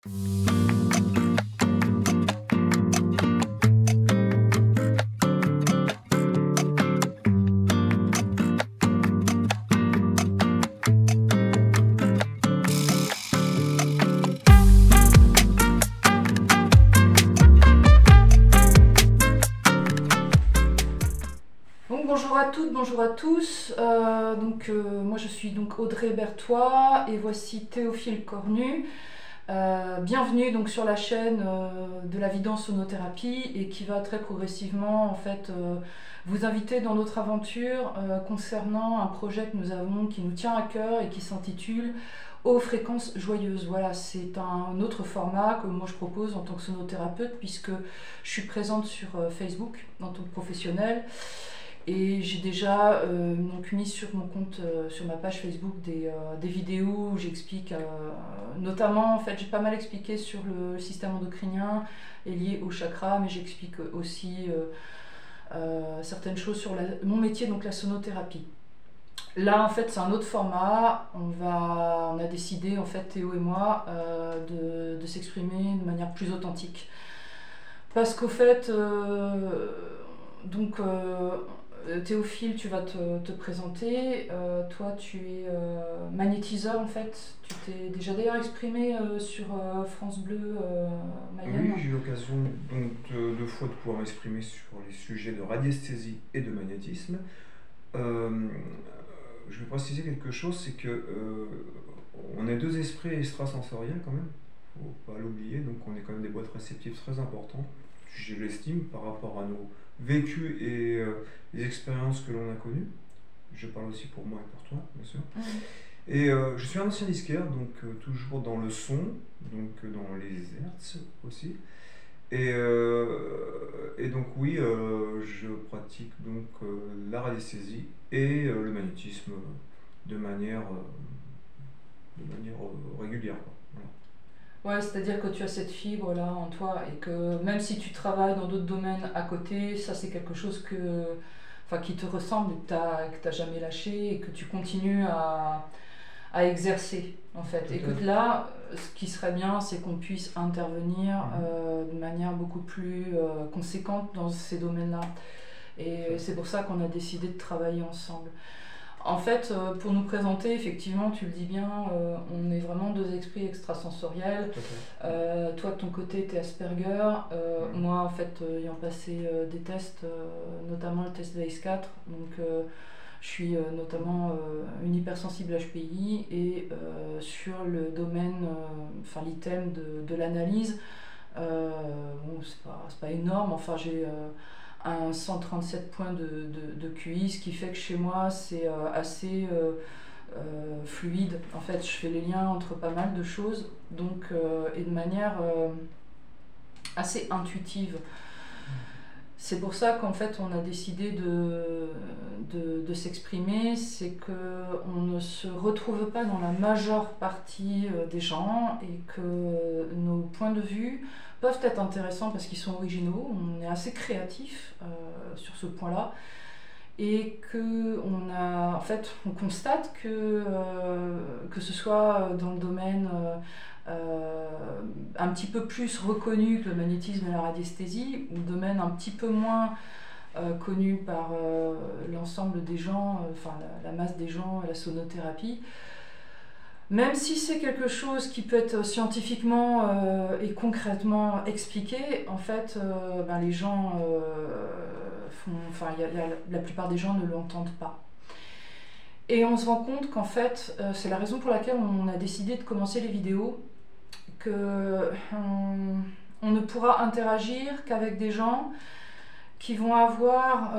Bonjour à toutes, bonjour à tous. Moi je suis donc Audrey Berthois et voici Théophile Cornu. Bienvenue donc sur la chaîne de la Vidance Sonothérapie et qui va très progressivement en fait vous inviter dans notre aventure concernant un projet que nous avons qui nous tient à cœur et qui s'intitule Aux fréquences joyeuses. Voilà, c'est un autre format que moi je propose en tant que sonothérapeute puisque je suis présente sur Facebook en tant que professionnelle. Et j'ai déjà donc mis sur mon compte, sur ma page Facebook, des vidéos où j'explique, notamment, en fait, j'ai pas mal expliqué sur le système endocrinien et lié au chakra, mais j'explique aussi certaines choses sur mon métier, donc la sonothérapie. Là, en fait, c'est un autre format. On a décidé, en fait, Théo et moi, de s'exprimer de manière plus authentique. Parce qu'au fait, Théophile, tu vas te présenter. Toi, tu es magnétiseur en fait. Tu t'es déjà d'ailleurs exprimé sur France Bleu Mayenne. Oui, j'ai eu l'occasion donc deux fois de pouvoir m'exprimer sur les sujets de radiesthésie et de magnétisme. Je vais préciser quelque chose, c'est que on est deux esprits extrasensoriels quand même. Faut pas l'oublier. Donc on est quand même des boîtes réceptives très importantes. Je l'estime par rapport à nos vécus et les expériences que l'on a connues. Je parle aussi pour moi et pour toi, bien sûr. Et je suis un ancien disquaire, donc toujours dans le son, donc dans les hertz aussi. Et donc oui, je pratique donc la radiesthésie et le magnétisme de manière régulière, quoi. Voilà. Ouais, c'est-à-dire que tu as cette fibre là en toi et que même si tu travailles dans d'autres domaines à côté, ça c'est quelque chose qui te ressemble, que tu n'as jamais lâché et que tu continues à exercer en fait. Et que là, ce qui serait bien, c'est qu'on puisse intervenir de manière beaucoup plus conséquente dans ces domaines-là. Et c'est pour ça qu'on a décidé de travailler ensemble. En fait, pour nous présenter, effectivement, tu le dis bien, on est vraiment deux esprits extrasensoriels. Toi, de ton côté, tu es Asperger. Moi, en fait, ayant passé des tests, notamment le test VACE4, donc je suis notamment une hypersensible HPI et sur le domaine, l'item de l'analyse, bon, c'est pas énorme, enfin j'ai un 137 points de QI, ce qui fait que chez moi c'est assez fluide. En fait, je fais les liens entre pas mal de choses, donc, et de manière assez intuitive. C'est pour ça qu'en fait on a décidé de s'exprimer, c'est qu'on ne se retrouve pas dans la majeure partie des gens et que nos points de vue peuvent être intéressants parce qu'ils sont originaux, on est assez créatif sur ce point-là et on constate que ce soit dans le domaine un petit peu plus reconnu que le magnétisme et la radiesthésie, ou domaine un petit peu moins connu par l'ensemble des gens, la masse des gens, la sonothérapie. Même si c'est quelque chose qui peut être scientifiquement et concrètement expliqué, en fait, les gens la plupart des gens ne l'entendent pas. Et on se rend compte qu'en fait, c'est la raison pour laquelle on a décidé de commencer les vidéos, on ne pourra interagir qu'avec des gens qui vont avoir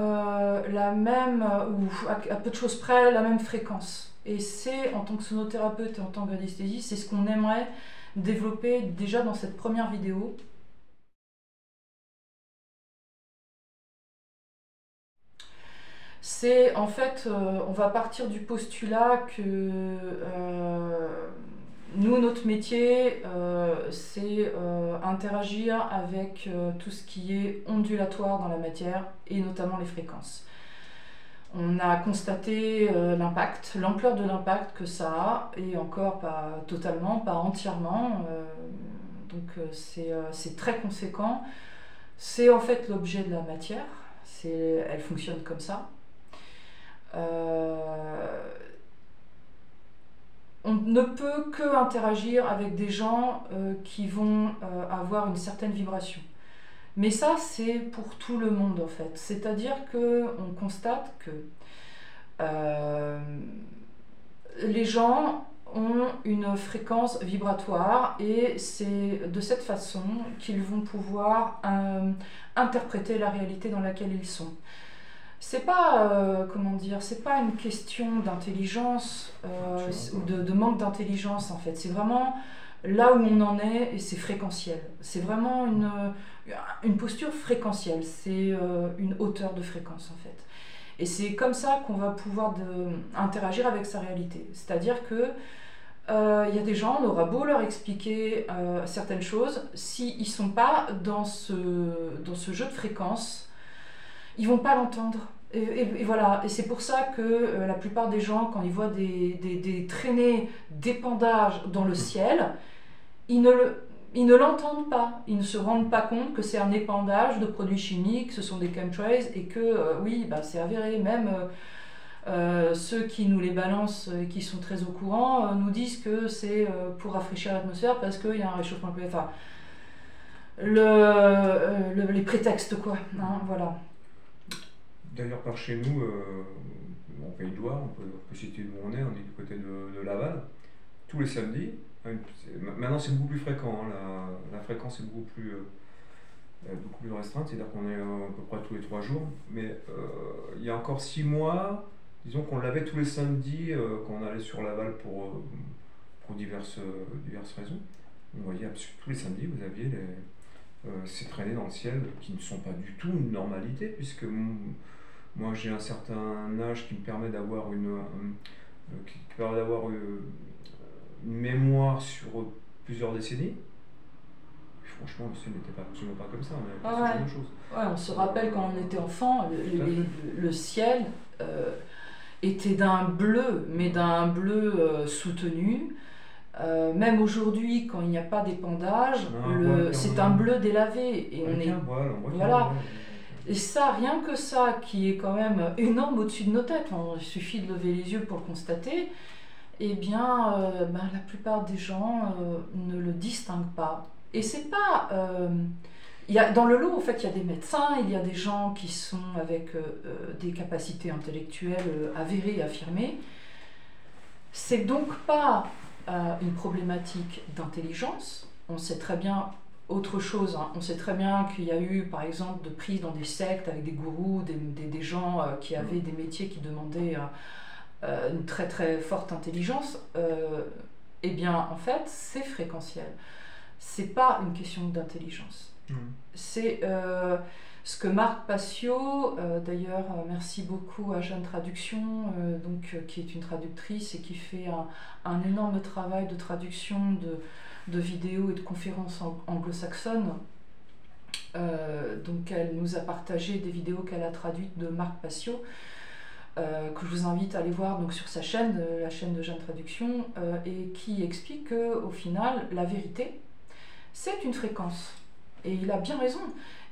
la même, ou à peu de choses près, la même fréquence. Et c'est, en tant que sonothérapeute et en tant que radiesthésiste, c'est ce qu'on aimerait développer déjà dans cette première vidéo. C'est en fait, on va partir du postulat que nous, notre métier, c'est interagir avec tout ce qui est ondulatoire dans la matière et notamment les fréquences. On a constaté l'impact, l'ampleur de l'impact que ça a, et encore pas totalement, pas entièrement. donc c'est très conséquent. C'est en fait l'objet de la matière, elle fonctionne comme ça. On ne peut que interagir avec des gens qui vont avoir une certaine vibration. Mais ça, c'est pour tout le monde en fait. C'est-à-dire qu'on constate que les gens ont une fréquence vibratoire et c'est de cette façon qu'ils vont pouvoir interpréter la réalité dans laquelle ils sont. C'est pas, comment dire, c'est pas une question d'intelligence ou de manque d'intelligence en fait. C'est vraiment là où on en est et c'est fréquentiel. C'est vraiment une posture fréquentielle, c'est une hauteur de fréquence en fait. Et c'est comme ça qu'on va pouvoir interagir avec sa réalité. C'est-à-dire que il y a des gens, on aura beau leur expliquer certaines choses, s'ils ne sont pas dans ce jeu de fréquence, ils ne vont pas l'entendre. Et voilà, et c'est pour ça que la plupart des gens, quand ils voient des traînées d'épandage dans le ciel, ils ne l'entendent pas, ils ne se rendent pas compte que c'est un épandage de produits chimiques, ce sont des chemtrails, et que oui, bah, c'est avéré, même ceux qui nous les balancent et qui sont très au courant nous disent que c'est pour rafraîchir l'atmosphère parce qu'il y a un réchauffement climatique. Enfin, les prétextes quoi, hein, voilà. D'ailleurs, par chez nous, en Pays de Loire, on peut citer où on est du côté de Laval, tous les samedis. Maintenant, c'est beaucoup plus fréquent, hein, la fréquence est beaucoup plus restreinte, c'est-à-dire qu'on est à peu près tous les 3 jours. Mais il y a encore 6 mois, disons qu'on l'avait tous les samedis quand on allait sur Laval pour diverses raisons. On voyait tous les samedis, vous aviez ces traînées dans le ciel qui ne sont pas du tout une normalité, puisque moi j'ai un certain âge qui me permet d'avoir une mémoire sur plusieurs décennies. Franchement, le ciel n'était absolument pas comme ça, on avait pas ce genre de choses. Ouais, on se rappelle quand on était enfant, le ciel était d'un bleu, mais d'un bleu soutenu. Même aujourd'hui, quand il n'y a pas d'épandage, c'est un bleu délavé. Et voilà. Et ça, rien que ça, qui est quand même énorme au-dessus de nos têtes, il suffit de lever les yeux pour le constater, eh bien, la plupart des gens ne le distinguent pas. Et c'est pas... dans le lot, en fait, il y a des médecins, il y a des gens qui sont avec des capacités intellectuelles avérées et affirmées. C'est donc pas une problématique d'intelligence. On sait très bien autre chose, hein. On sait très bien qu'il y a eu, par exemple, de prises dans des sectes avec des gourous, des gens qui avaient des métiers qui demandaient une très très forte intelligence. Eh bien, en fait, c'est fréquentiel. C'est pas une question d'intelligence. C'est ce que Marc Passio, d'ailleurs, merci beaucoup à Jeanne Traduction, qui est une traductrice et qui fait un énorme travail de traduction de vidéos et de conférences anglo-saxonnes. Donc elle nous a partagé des vidéos qu'elle a traduites de Marc Passio, que je vous invite à aller voir donc, sur sa chaîne, la chaîne de Jeanne Traduction, et qui explique qu'au final, la vérité, c'est une fréquence. Et il a bien raison.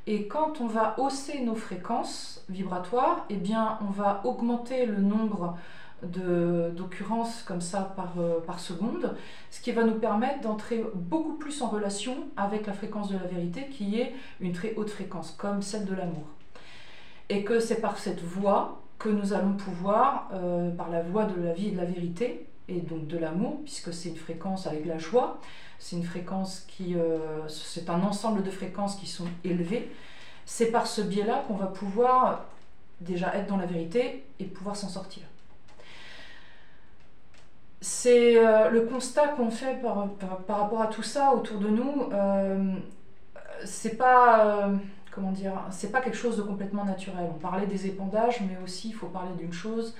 Et quand on va hausser nos fréquences vibratoires, eh bien, on va augmenter le nombre d'occurrences comme ça par seconde, ce qui va nous permettre d'entrer beaucoup plus en relation avec la fréquence de la vérité, qui est une très haute fréquence, comme celle de l'amour. Et que c'est par cette voie que nous allons pouvoir, par la voie de la vie et de la vérité, et donc de l'amour, puisque c'est une fréquence avec la joie, c'est une fréquence c'est un ensemble de fréquences qui sont élevées. C'est par ce biais-là qu'on va pouvoir déjà être dans la vérité et pouvoir s'en sortir. C'est le constat qu'on fait par rapport à tout ça autour de nous. C'est pas, comment dire, c'est pas quelque chose de complètement naturel. On parlait des épandages, mais aussi il faut parler d'une chose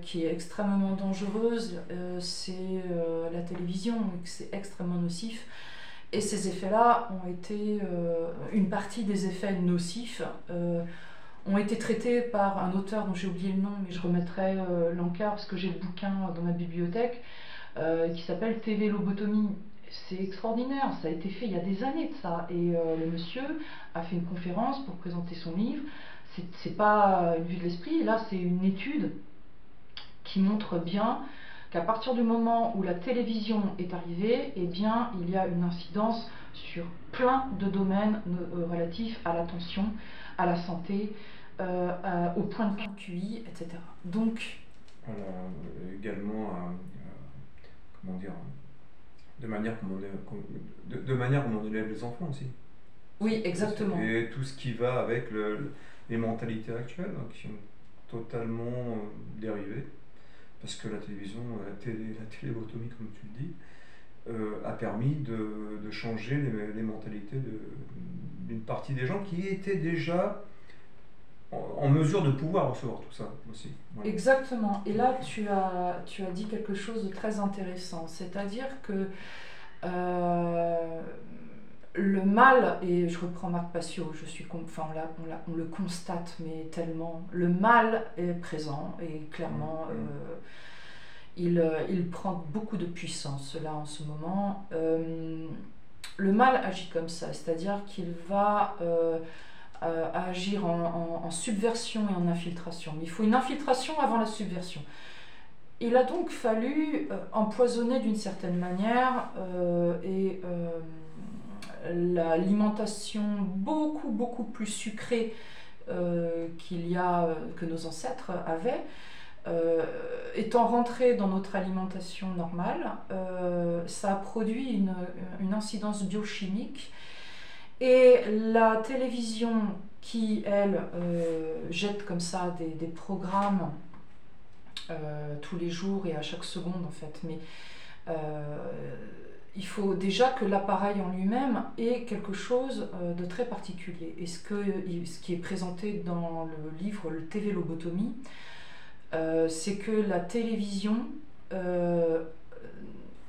qui est extrêmement dangereuse, c'est la télévision, c'est extrêmement nocif. Et ces effets-là ont été, une partie des effets nocifs ont été traités par un auteur dont j'ai oublié le nom, mais je remettrai l'encart parce que j'ai le bouquin dans ma bibliothèque, qui s'appelle TV Lobotomie. c'est extraordinaire, ça a été fait il y a des années de ça. Et le monsieur a fait une conférence pour présenter son livre. C'est pas une vue de l'esprit, là c'est une étude qui montre bien qu'à partir du moment où la télévision est arrivée, eh bien, il y a une incidence sur plein de domaines relatifs à l'attention, à la santé, au point de vue QI, etc. Donc, également, comment dire, de manière comme on élève les enfants aussi. oui, exactement. Et tout ce qui va avec les mentalités actuelles, hein, qui ont totalement dérivé. Parce que la télévision, la télévotomie, comme tu le dis, a permis de changer les mentalités d'une partie des gens qui étaient déjà en mesure de pouvoir recevoir tout ça aussi. Voilà. Exactement. Et là, tu as dit quelque chose de très intéressant. C'est-à-dire que le mal, et je reprends Marc Passio, on le constate, mais tellement, le mal est présent et clairement, il prend beaucoup de puissance là en ce moment. Le mal agit comme ça, c'est-à-dire qu'il va agir en subversion et en infiltration. Mais il faut une infiltration avant la subversion. Il a donc fallu empoisonner d'une certaine manière l'alimentation beaucoup plus sucrée que nos ancêtres avaient, étant rentré dans notre alimentation normale, ça a produit une incidence biochimique. Et la télévision qui, elle, jette comme ça des programmes tous les jours et à chaque seconde en fait, mais il faut déjà que l'appareil en lui-même ait quelque chose de très particulier. Et ce qui est présenté dans le livre Le TV Lobotomie, c'est que la télévision,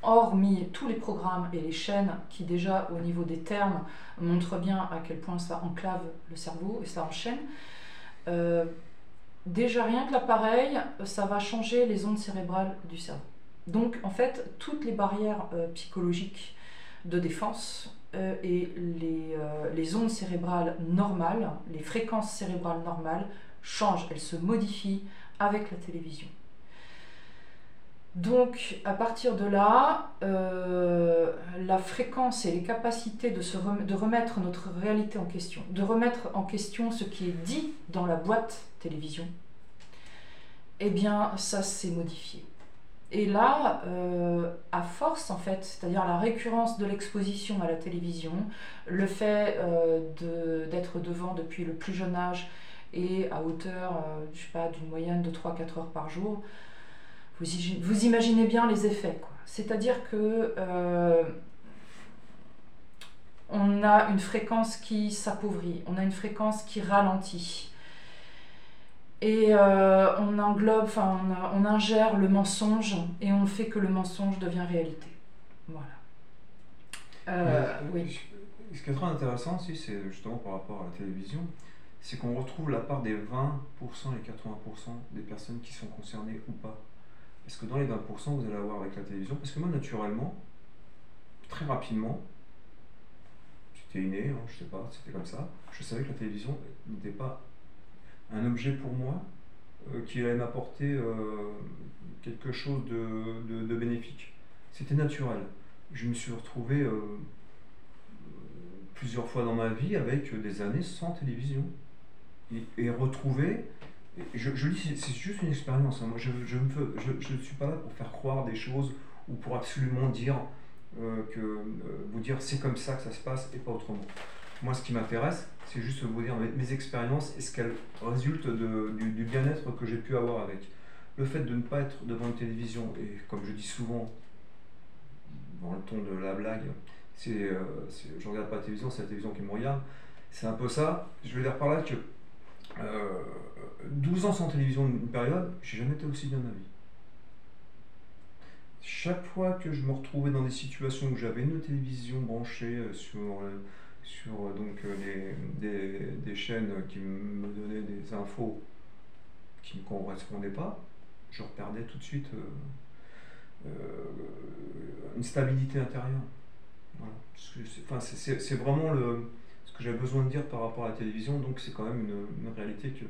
hormis tous les programmes et les chaînes qui déjà au niveau des termes montrent bien à quel point ça enclave le cerveau et ça enchaîne, déjà rien que l'appareil, ça va changer les ondes cérébrales du cerveau. Donc en fait, toutes les barrières psychologiques de défense et les ondes cérébrales normales, les fréquences cérébrales normales changent, elles se modifient avec la télévision. Donc à partir de là, la fréquence et les capacités de remettre notre réalité en question, de remettre en question ce qui est dit dans la boîte télévision, eh bien ça s'est modifié. Et là, à force en fait, c'est-à-dire la récurrence de l'exposition à la télévision, le fait d'être devant depuis le plus jeune âge et à hauteur, je sais pas, d'une moyenne de 3-4 heures par jour, vous imaginez bien les effets, quoi. C'est-à-dire que on a une fréquence qui s'appauvrit, on a une fréquence qui ralentit. Et on ingère le mensonge et on fait que le mensonge devient réalité. Voilà. Oui. Ce qui est très intéressant aussi, c'est justement par rapport à la télévision, c'est qu'on retrouve la part des 20% et 80% des personnes qui sont concernées ou pas. Parce que dans les 20%, vous allez avoir avec la télévision, parce que moi, naturellement, très rapidement, j'étais inné, hein, je sais pas, c'était comme ça, je savais que la télévision n'était pas un objet pour moi qui allait m'apporter quelque chose de bénéfique. C'était naturel. Je me suis retrouvé plusieurs fois dans ma vie avec des années sans télévision. Et retrouver, je dis, c'est juste une expérience. Hein. Moi, je ne suis pas là pour faire croire des choses ou pour absolument dire vous dire c'est comme ça que ça se passe et pas autrement. Moi, ce qui m'intéresse, c'est juste vous dire mes expériences et ce qu'elles résultent du bien-être que j'ai pu avoir avec. Le fait de ne pas être devant une télévision, et comme je dis souvent, dans le ton de la blague, je ne regarde pas la télévision, c'est la télévision qui me regarde. C'est un peu ça. Je veux dire par là que 12 ans sans télévision, une période, j'ai jamais été aussi bien de ma vie. Chaque fois que je me retrouvais dans des situations où j'avais une télévision branchée sur donc, des chaînes qui me donnaient des infos qui ne me correspondaient pas, je reperdais tout de suite une stabilité intérieure. Voilà. C'est vraiment ce que j'avais besoin de dire par rapport à la télévision, donc c'est quand même une réalité que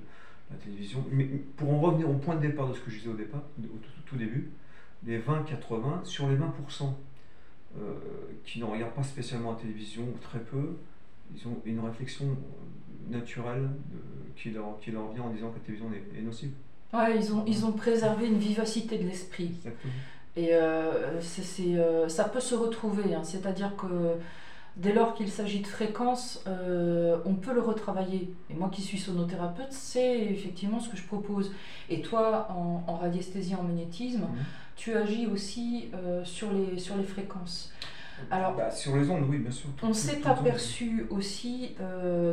la télévision. Mais pour en revenir au point de départ de ce que je disais au départ, tout début, les 20-80, sur les 20% qui ne regardent pas spécialement la télévision, ou très peu, ils ont une réflexion naturelle qui leur vient en disant que la télévision est nocive. Ouais, ils ont préservé une vivacité de l'esprit. Exactement. Et ça peut se retrouver, hein. C'est-à-dire que dès lors qu'il s'agit de fréquences, on peut le retravailler. Et moi qui suis sonothérapeute, c'est effectivement ce que je propose. Et toi, en radiesthésie, en magnétisme, tu agis aussi sur les fréquences. Alors, sur les ondes, oui, bien sûr. On s'est aperçu aussi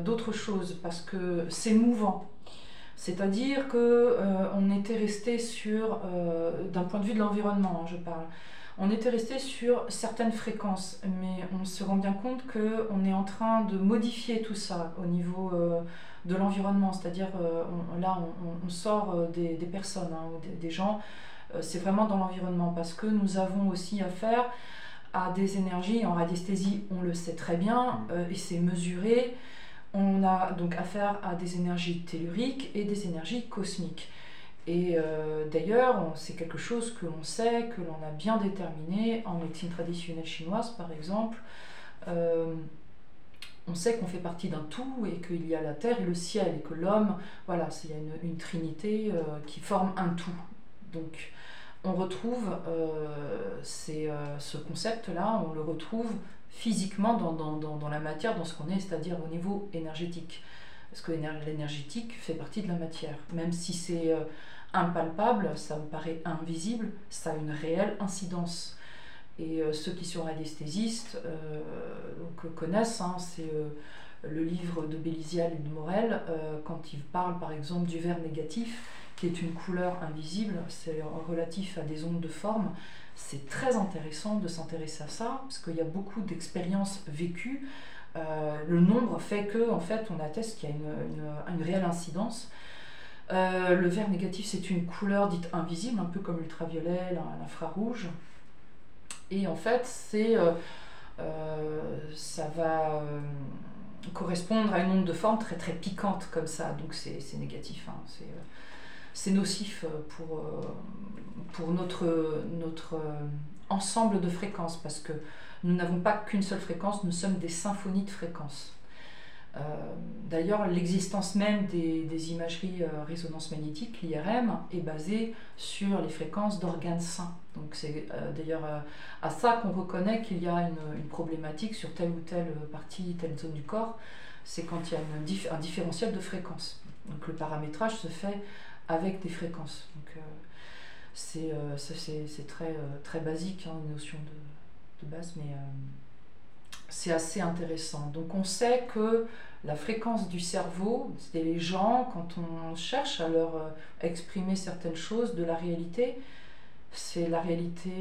d'autres choses, parce que c'est mouvant. C'est-à-dire qu'on était resté sur, d'un point de vue de l'environnement, hein, je parle, on était resté sur certaines fréquences, mais on se rend bien compte qu'on est en train de modifier tout ça au niveau de l'environnement. C'est-à-dire, on sort des personnes, hein, ou des gens, c'est vraiment dans l'environnement, parce que nous avons aussi affaire à des énergies, en radiesthésie, on le sait très bien, et c'est mesuré. On a donc affaire à des énergies telluriques et des énergies cosmiques. Et d'ailleurs, c'est quelque chose que l'on sait, que l'on a bien déterminé en médecine traditionnelle chinoise, par exemple. On sait qu'on fait partie d'un tout et qu'il y a la terre et le ciel, et que l'homme, voilà, il y a une trinité qui forme un tout. Donc, on retrouve ce concept-là, on le retrouve physiquement dans la matière, dans ce qu'on est, c'est-à-dire au niveau énergétique. Parce que l'énergétique fait partie de la matière. Même si c'est impalpable, ça me paraît invisible, ça a une réelle incidence. Et ceux qui sont radiesthésistes connaissent, hein, c'est le livre de Bélizial et de Morel, quand ils parlent par exemple du vert négatif, qui est une couleur invisible, c'est relatif à des ondes de forme. C'est très intéressant de s'intéresser à ça, parce qu'il y a beaucoup d'expériences vécues. Le nombre fait que, en fait, on atteste qu'il y a une réelle incidence. Le vert négatif, c'est une couleur dite invisible, un peu comme l'ultraviolet, l'infrarouge. Et en fait, ça va correspondre à une onde de forme très très piquante comme ça, donc c'est négatif, hein. C'est nocif pour notre ensemble de fréquences, parce que nous n'avons pas qu'une seule fréquence, nous sommes des symphonies de fréquences. D'ailleurs, l'existence même des imageries résonance magnétique, l'IRM, est basée sur les fréquences d'organes sains. Donc c'est d'ailleurs à ça qu'on reconnaît qu'il y a une problématique sur telle ou telle partie, telle zone du corps, c'est quand il y a un différentiel de fréquences. Donc le paramétrage se fait avec des fréquences. Donc c'est très, très basique, hein, une notion de base, mais c'est assez intéressant. Donc on sait que la fréquence du cerveau, c'est les gens, quand on cherche à leur exprimer certaines choses de la réalité, c'est la réalité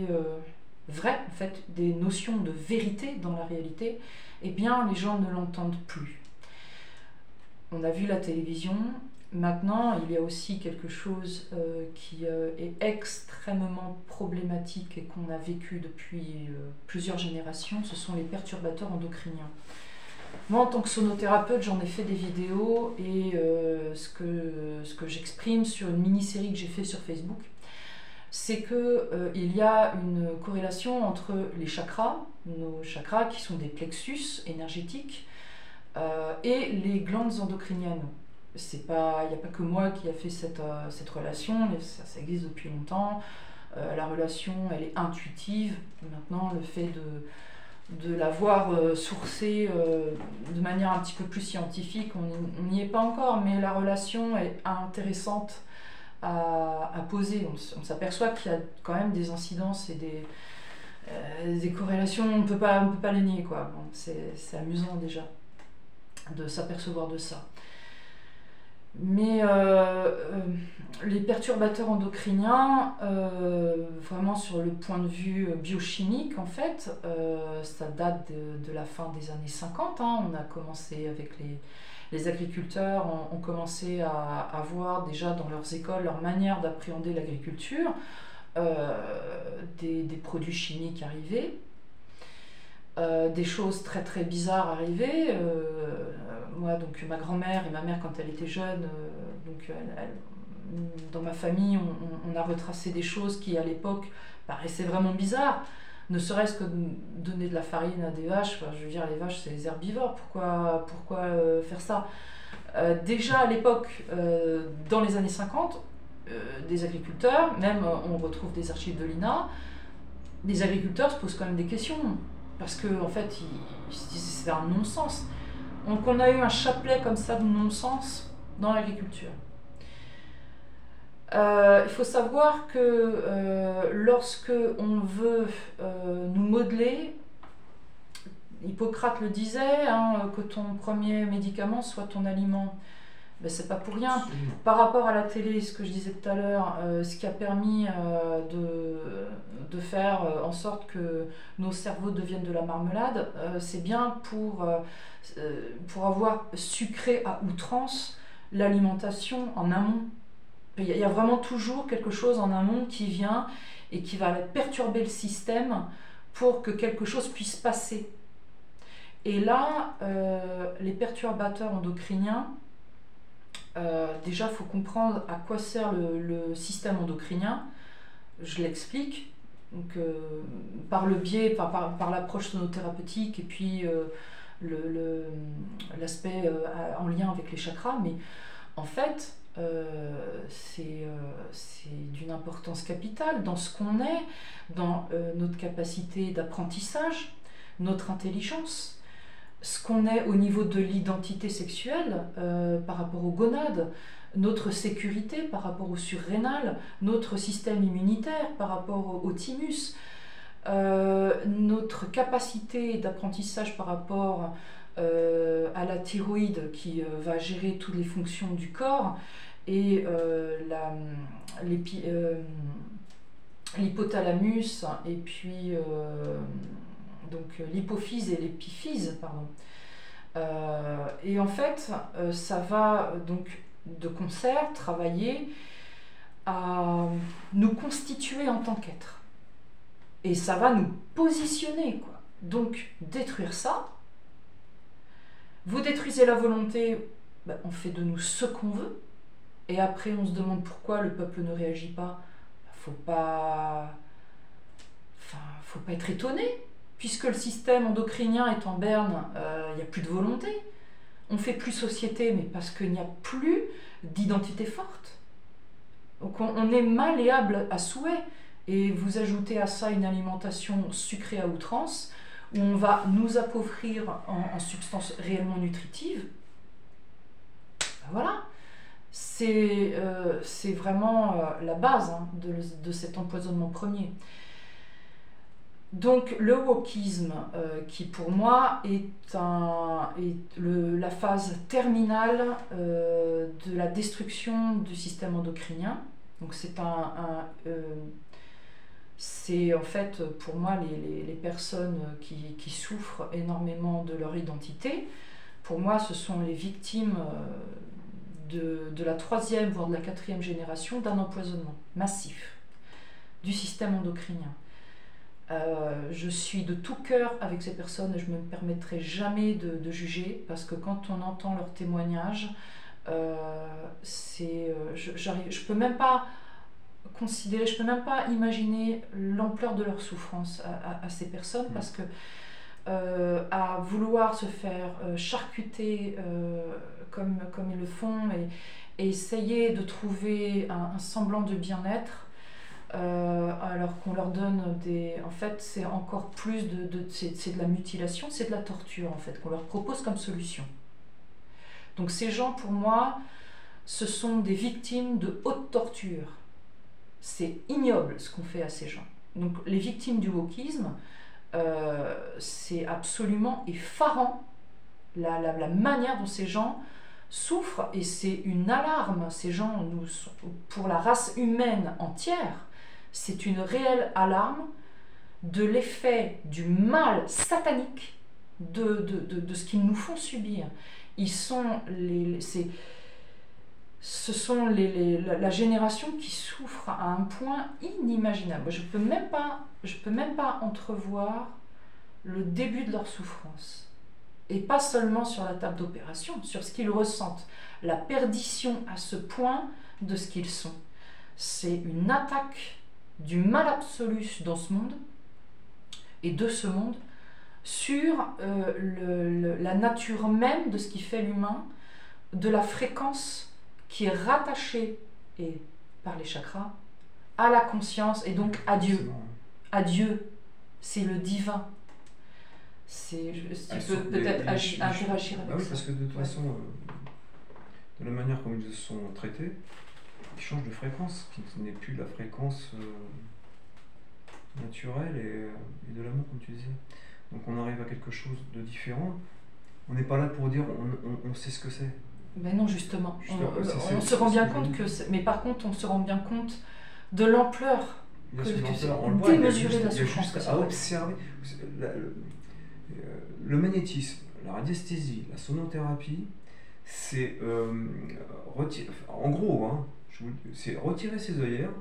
vraie, en fait, des notions de vérité dans la réalité, eh bien les gens ne l'entendent plus. On a vu la télévision, maintenant il y a aussi quelque chose qui est extrêmement problématique et qu'on a vécu depuis plusieurs générations, ce sont les perturbateurs endocriniens. Moi, en tant que sonothérapeute, j'en ai fait des vidéos, et ce que j'exprime sur une mini-série que j'ai fait sur Facebook, c'est qu'il y a une corrélation entre les chakras, nos chakras qui sont des plexus énergétiques, et les glandes endocriniennes. Il n'y a pas que moi qui a fait cette relation, mais ça existe depuis longtemps. La relation, elle est intuitive. Maintenant, le fait de l'avoir sourcée de manière un petit peu plus scientifique, on n'y est pas encore, mais la relation est intéressante à poser. On s'aperçoit qu'il y a quand même des incidences et des corrélations, on ne peut pas les nier, quoi. Bon, c'est amusant déjà de s'apercevoir de ça. Mais les perturbateurs endocriniens, vraiment sur le point de vue biochimique, en fait, ça date de la fin des années 50. Hein. On a commencé avec les agriculteurs, ont commencé à voir déjà dans leurs écoles leur manière d'appréhender l'agriculture, des produits chimiques arrivés. des choses très très bizarres arrivaient. Moi, donc ma grand-mère et ma mère, quand elle était jeune, dans ma famille, on a retracé des choses qui, à l'époque, paraissaient vraiment bizarres. Ne serait-ce que donner de la farine à des vaches, enfin, je veux dire, les vaches, c'est des herbivores, pourquoi faire ça? Déjà à l'époque, dans les années 50, des agriculteurs, même on retrouve des archives de l'INA, les agriculteurs se posent quand même des questions, parce qu'en en fait, ils se disent c'est un non-sens. Donc on a eu un chapelet comme ça de non-sens dans l'agriculture. Il faut savoir que lorsque on veut nous modeler, Hippocrate le disait, hein, que ton premier médicament soit ton aliment. Ben, c'est pas pour rien. Absolument. Par rapport à la télé, ce que je disais tout à l'heure, ce qui a permis de faire en sorte que nos cerveaux deviennent de la marmelade, c'est bien pour avoir sucré à outrance l'alimentation en amont. Il y a vraiment toujours quelque chose en amont qui vient et qui va perturber le système pour que quelque chose puisse passer. Et là, les perturbateurs endocriniens, déjà, il faut comprendre à quoi sert le système endocrinien. Je l'explique. Donc, par le biais, par l'approche sonothérapeutique et puis l'aspect en lien avec les chakras. Mais en fait, c'est d'une importance capitale dans ce qu'on est, dans notre capacité d'apprentissage, notre intelligence, ce qu'on est au niveau de l'identité sexuelle par rapport aux gonades, notre sécurité par rapport au surrénal, notre système immunitaire par rapport au thymus, notre capacité d'apprentissage par rapport à la thyroïde qui va gérer toutes les fonctions du corps, et l'hypothalamus, et puis donc l'hypophyse et l'épiphyse, pardon. Et en fait, ça va donc de concert travailler à nous constituer en tant qu'être. Et ça va nous positionner, quoi. Donc, détruire ça, vous détruisez la volonté, ben, on fait de nous ce qu'on veut, et après on se demande pourquoi le peuple ne réagit pas. Faut pas être étonné. Puisque le système endocrinien est en berne, il n'y a plus de volonté. On fait plus société, mais parce qu'il n'y a plus d'identité forte. Donc on est malléable à souhait. Et vous ajoutez à ça une alimentation sucrée à outrance, où on va nous appauvrir en substances réellement nutritives. Ben voilà. C'est vraiment la base, hein, de cet empoisonnement premier. Donc le wokisme, qui pour moi est la phase terminale de la destruction du système endocrinien. Donc c'est en fait pour moi les personnes qui souffrent énormément de leur identité. Pour moi, ce sont les victimes de la 3e voire de la 4e génération d'un empoisonnement massif du système endocrinien. Je suis de tout cœur avec ces personnes et je ne me permettrai jamais de juger, parce que quand on entend leurs témoignages, je peux même pas considérer, je peux même pas imaginer l'ampleur de leur souffrance à ces personnes, parce que à vouloir se faire charcuter comme ils le font, et essayer de trouver un semblant de bien-être, alors qu'on leur donne en fait, c'est encore plus c'est de la mutilation, c'est de la torture en fait qu'on leur propose comme solution. Donc ces gens, pour moi, ce sont des victimes de haute torture. C'est ignoble ce qu'on fait à ces gens. Donc les victimes du wokisme, c'est absolument effarant la manière dont ces gens souffrent, et c'est une alarme. Ces gens, pour la race humaine entière, c'est une réelle alarme de l'effet du mal satanique de ce qu'ils nous font subir. Ce sont la génération qui souffre à un point inimaginable. Je peux même pas entrevoir le début de leur souffrance. Et pas seulement sur la table d'opération, sur ce qu'ils ressentent. La perdition à ce point de ce qu'ils sont. C'est une attaque du mal absolu dans ce monde, et de ce monde, sur la nature même de ce qui fait l'humain, de la fréquence qui est rattachée et, par les chakras à la conscience et donc à Dieu. À Dieu, c'est le divin. Tu peux peut-être interagir avec ça. Oui, parce que de toute façon, de la manière comme ils sont traités, ils changent de fréquence, qui n'est plus la fréquence naturelle et de l'amour, comme tu disais. Donc on arrive à quelque chose de différent. On n'est pas là pour dire on sait ce que c'est. Mais non, justement. On se rend bien compte que... Mais par contre, on se rend bien compte de l'ampleur démesurée de la souffrance. Il y a juste à observer. Le magnétisme, la radiesthésie, la sonothérapie, c'est... en gros, hein, c'est retirer ses œillères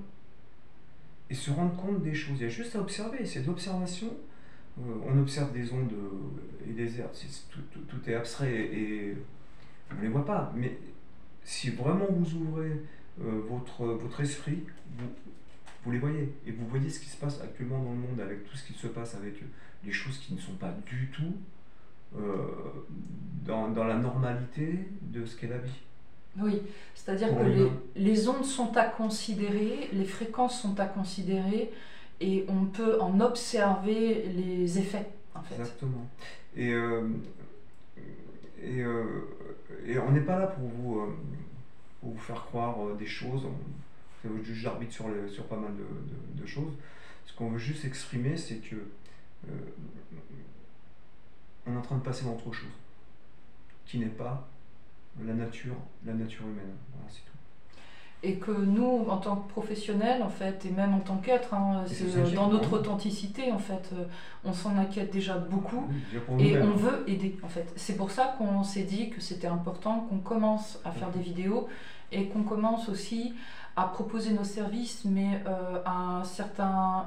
et se rendre compte des choses. Il y a juste à observer, c'est de l'observation. On observe des ondes et des airs, tout est abstrait et on ne les voit pas. Mais si vraiment vous ouvrez votre esprit, vous les voyez. Et vous voyez ce qui se passe actuellement dans le monde avec tout ce qui se passe avec les choses qui ne sont pas du tout dans la normalité de ce qu'est la vie. Oui, c'est-à-dire que les ondes sont à considérer, les fréquences sont à considérer, et on peut en observer les effets, en fait. Exactement. Et on n'est pas là pour vous faire croire des choses. On fait votre juge d'arbitre sur pas mal de choses. Ce qu'on veut juste exprimer, c'est que on est en train de passer dans autre chose, qui n'est pas la nature humaine. Voilà, c'est tout. Et que nous, en tant que professionnels, en fait, et même en tant qu'être, hein, dans notre authenticité, en fait, on s'en inquiète déjà beaucoup, et on veut aider, en fait. C'est pour ça qu'on s'est dit que c'était important qu'on commence à faire des vidéos, et qu'on commence aussi à proposer nos services, mais à un certain...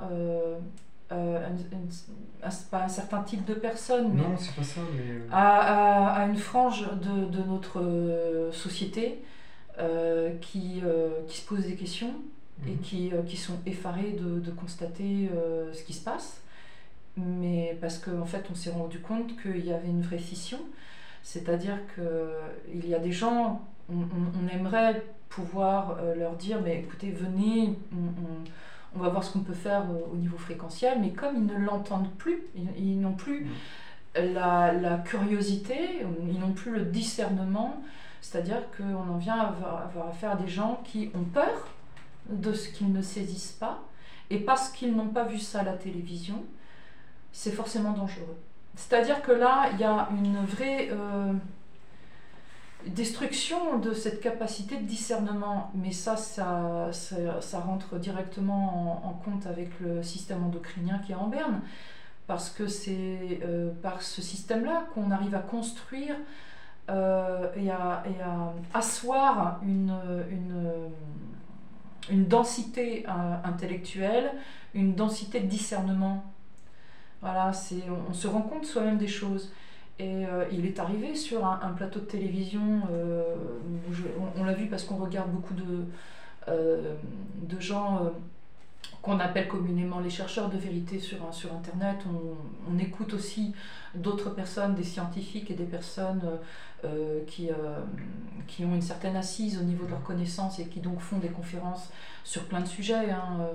pas un certain type de personnes, mais non, c'est pas ça, mais... à une frange de notre société, qui se posent des questions et qui sont effarés de constater ce qui se passe, mais parce qu'en fait on s'est rendu compte qu'il y avait une vraie scission, c'est-à-dire qu'il y a des gens, on aimerait pouvoir leur dire mais écoutez, venez, on va voir ce qu'on peut faire au niveau fréquentiel, mais comme ils ne l'entendent plus, ils n'ont plus la curiosité, ils n'ont plus le discernement. C'est-à-dire qu'on en vient à avoir affaire à des gens qui ont peur de ce qu'ils ne saisissent pas, et parce qu'ils n'ont pas vu ça à la télévision, c'est forcément dangereux. C'est-à-dire que là, il y a une vraie destruction de cette capacité de discernement, mais ça rentre directement en compte avec le système endocrinien qui est en berne, parce que c'est par ce système-là qu'on arrive à construire et à asseoir une densité intellectuelle, une densité de discernement. Voilà, on se rend compte soi-même des choses. Et il est arrivé sur un plateau de télévision, on l'a vu parce qu'on regarde beaucoup de gens qu'on appelle communément les chercheurs de vérité sur Internet. On écoute aussi d'autres personnes, des scientifiques et des personnes qui ont une certaine assise au niveau de leurs connaissances et qui donc font des conférences sur plein de sujets. Hein,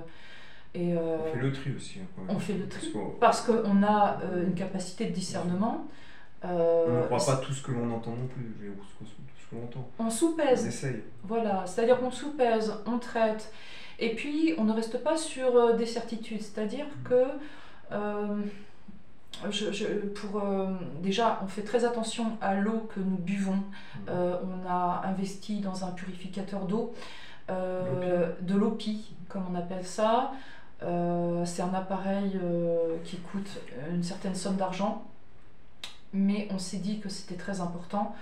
on fait le tri aussi. Hein, on fait le tri parce qu'on a une capacité de discernement. On ne croit pas tout ce que l'on entend non plus, tout ce que l'on entend. On sous-pèse. On essaye. Voilà, c'est-à-dire qu'on sous-pèse, on traite. Et puis, on ne reste pas sur des certitudes. C'est-à-dire que, déjà, on fait très attention à l'eau que nous buvons. On a investi dans un purificateur d'eau, de l'OPI, comme on appelle ça. C'est un appareil qui coûte une certaine somme d'argent. Mais on s'est dit que c'était très important.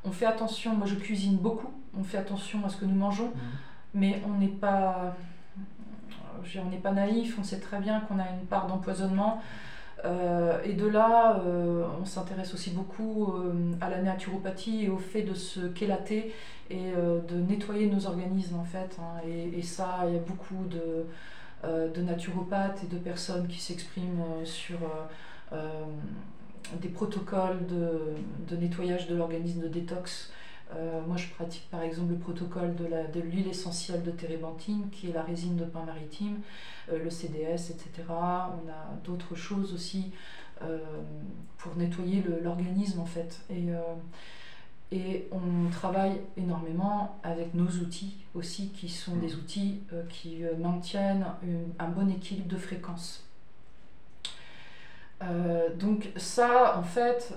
On fait attention, moi je cuisine beaucoup, on fait attention à ce que nous mangeons, mais on n'est pas naïf, on sait très bien qu'on a une part d'empoisonnement. Et de là, on s'intéresse aussi beaucoup à la naturopathie et au fait de se kélater et de nettoyer nos organismes en fait, hein. Et ça, il y a beaucoup de naturopathes et de personnes qui s'expriment sur des protocoles de nettoyage de l'organisme, de détox. Moi, je pratique par exemple le protocole de l'huile essentielle de térébenthine, qui est la résine de pin maritime, le CDS, etc. On a d'autres choses aussi pour nettoyer l'organisme en fait. Et on travaille énormément avec nos outils aussi, qui sont des outils qui maintiennent un bon équilibre de fréquence. Donc ça, en fait,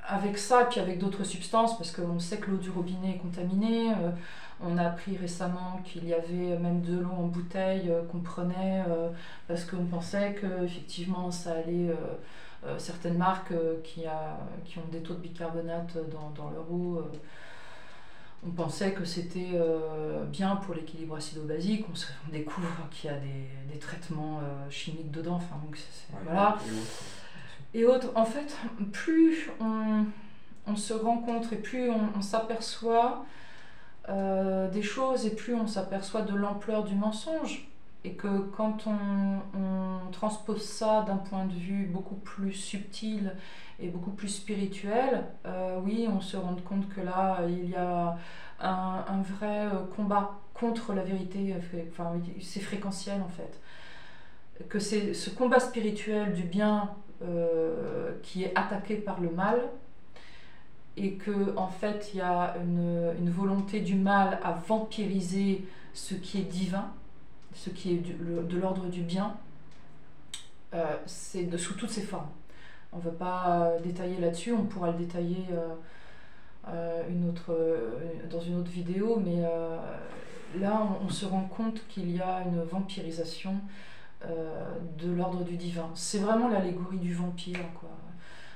avec ça, et puis avec d'autres substances, parce qu'on sait que l'eau du robinet est contaminée, on a appris récemment qu'il y avait même de l'eau en bouteille qu'on prenait parce qu'on pensait que effectivement ça allait... certaines marques qui ont des taux de bicarbonate dans leur eau, on pensait que c'était bien pour l'équilibre acido-basique. On découvre qu'il y a des traitements chimiques dedans. Enfin, donc voilà. Et autres. En fait, plus on se rencontre et plus on s'aperçoit des choses et plus on s'aperçoit de l'ampleur du mensonge. Et que quand on transpose ça d'un point de vue beaucoup plus subtil et beaucoup plus spirituel, oui, on se rend compte que là, il y a un vrai combat contre la vérité, enfin, c'est fréquentiel en fait. Que c'est ce combat spirituel du bien qui est attaqué par le mal, et que en fait, il y a une volonté du mal à vampiriser ce qui est divin, ce qui est de l'ordre du bien, c'est sous toutes ses formes. On ne va pas détailler là-dessus, on pourra le détailler dans une autre vidéo, mais là on se rend compte qu'il y a une vampirisation de l'ordre du divin. C'est vraiment l'allégorie du vampire, quoi.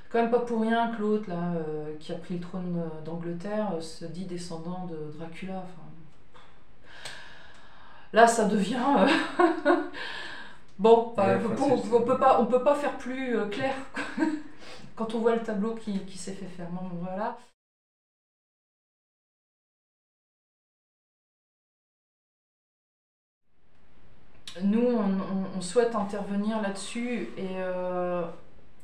Quand même pas pour rien que l'autre, là, qui a pris le trône d'Angleterre, se dit descendant de Dracula. Enfin, là, ça devient... bon, on peut pas faire plus clair quand on voit le tableau qui s'est fait faire. Bon, voilà. Nous, on souhaite intervenir là-dessus et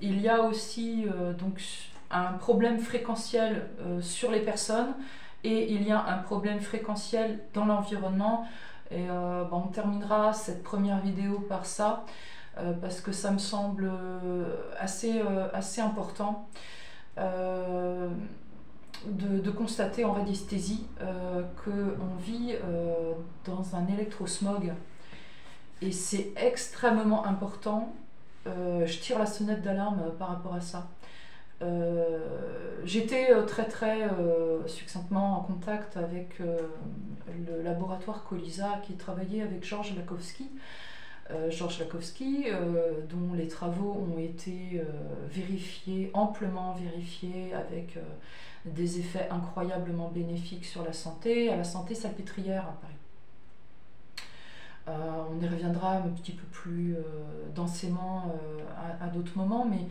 il y a aussi donc un problème fréquentiel sur les personnes et il y a un problème fréquentiel dans l'environnement. Et on terminera cette première vidéo par ça, parce que ça me semble assez important de constater en radiesthésie qu'on vit dans un électrosmog. Et c'est extrêmement important. Je tire la sonnette d'alarme par rapport à ça. J'étais très succinctement en contact avec le laboratoire Colisa qui travaillait avec Georges Lakowski. Georges Lakowski, dont les travaux ont été amplement vérifiés avec des effets incroyablement bénéfiques sur la santé, à la santé salpêtrière à Paris. On y reviendra un petit peu plus densément à d'autres moments, mais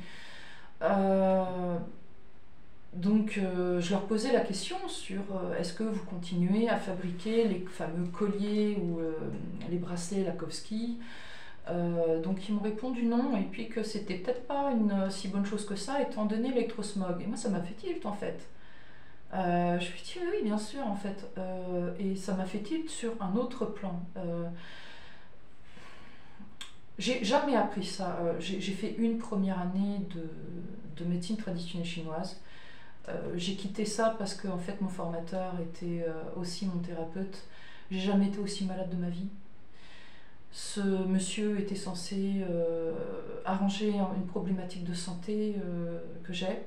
donc je leur posais la question sur est-ce que vous continuez à fabriquer les fameux colliers ou les bracelets Lakowski. Donc ils m'ont répondu non, et puis que c'était peut-être pas une si bonne chose que ça étant donné l'électrosmog. Et moi ça m'a fait tilt en fait. Je me suis dit oui bien sûr en fait, et ça m'a fait tilt sur un autre plan. J'ai jamais appris ça. J'ai fait une première année de médecine traditionnelle chinoise. J'ai quitté ça parce que en fait, mon formateur était aussi mon thérapeute. J'ai jamais été aussi malade de ma vie. Ce monsieur était censé arranger une problématique de santé que j'ai.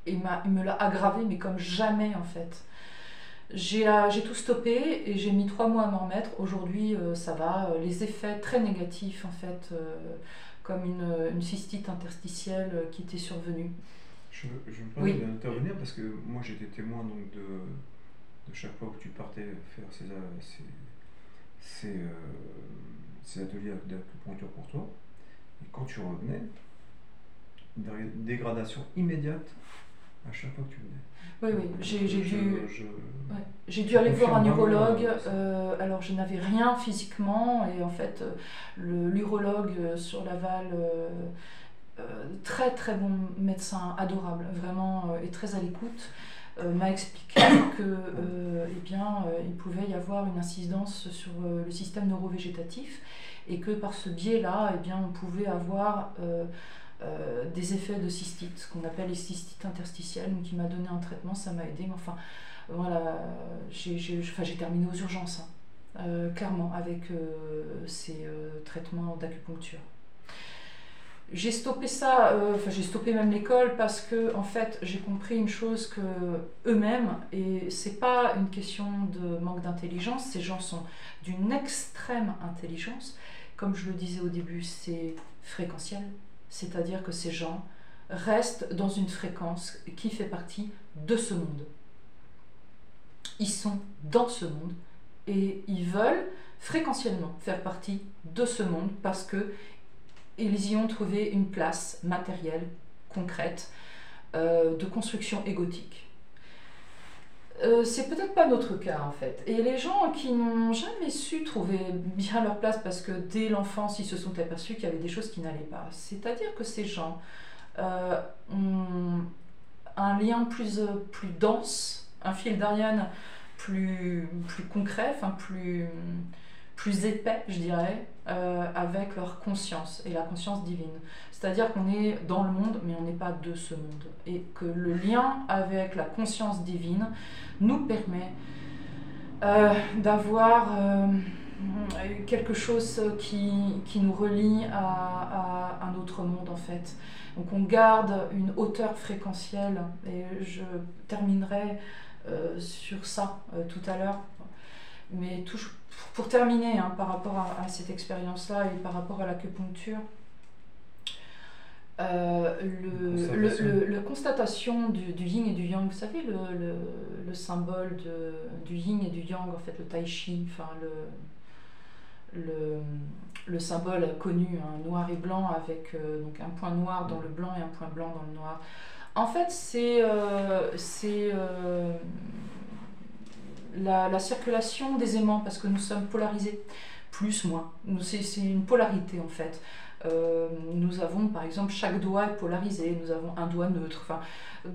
Et il me l'a aggravé, mais comme jamais en fait. J'ai tout stoppé et j'ai mis 3 mois à m'en remettre. Aujourd'hui, ça va. Les effets très négatifs, en fait, comme une cystite interstitielle qui était survenue. Je me permets d'intervenir parce que moi j'étais témoin donc de chaque fois que tu partais faire ces ateliers d'acupuncture pour toi. Et quand tu revenais, une dégradation immédiate à chaque fois que tu venais. Oui, oui, Ouais. j'ai dû aller voir un urologue. Ça. Alors, je n'avais rien physiquement, et en fait, l'urologue sur Laval, très très bon médecin, adorable, vraiment, et très à l'écoute, m'a expliqué que, il pouvait y avoir une incidence sur le système neurovégétatif, et que par ce biais-là, on pouvait avoir des effets de cystite, ce qu'on appelle les cystites interstitielles. Donc il m'a donné un traitement, ça m'a aidé, mais enfin voilà, j'ai terminé aux urgences, clairement, avec ces traitements d'acupuncture. J'ai stoppé ça, j'ai stoppé même l'école, parce que en fait j'ai compris une chose, que eux-mêmes, et c'est pas une question de manque d'intelligence, ces gens sont d'une extrême intelligence, comme je le disais au début, c'est fréquentiel. C'est-à-dire que ces gens restent dans une fréquence qui fait partie de ce monde. Ils sont dans ce monde et ils veulent fréquentiellement faire partie de ce monde, parce qu'ils y ont trouvé une place matérielle, concrète, de construction égotique. C'est peut-être pas notre cas en fait. Et les gens qui n'ont jamais su trouver bien leur place, parce que dès l'enfance ils se sont aperçus qu'il y avait des choses qui n'allaient pas. C'est-à-dire que ces gens ont un lien plus dense, un fil d'Ariane plus concret, plus épais, je dirais, avec leur conscience et la conscience divine. C'est-à-dire qu'on est dans le monde, mais on n'est pas de ce monde. Et que le lien avec la conscience divine nous permet d'avoir quelque chose qui nous relie à un autre monde, en fait. Donc on garde une hauteur fréquentielle, et je terminerai sur ça tout à l'heure. Mais pour terminer, par rapport à cette expérience-là et par rapport à l'acupuncture, la constatation du yin et du yang, vous savez, le symbole du yin et du yang, en fait, le tai chi, enfin le symbole connu, noir et blanc, avec donc un point noir dans le blanc et un point blanc dans le noir. En fait, c'est la circulation des aimants, parce que nous sommes polarisés, plus, moins. C'est une polarité en fait. Nous avons par exemple, chaque doigt est polarisé, nous avons un doigt neutre, enfin,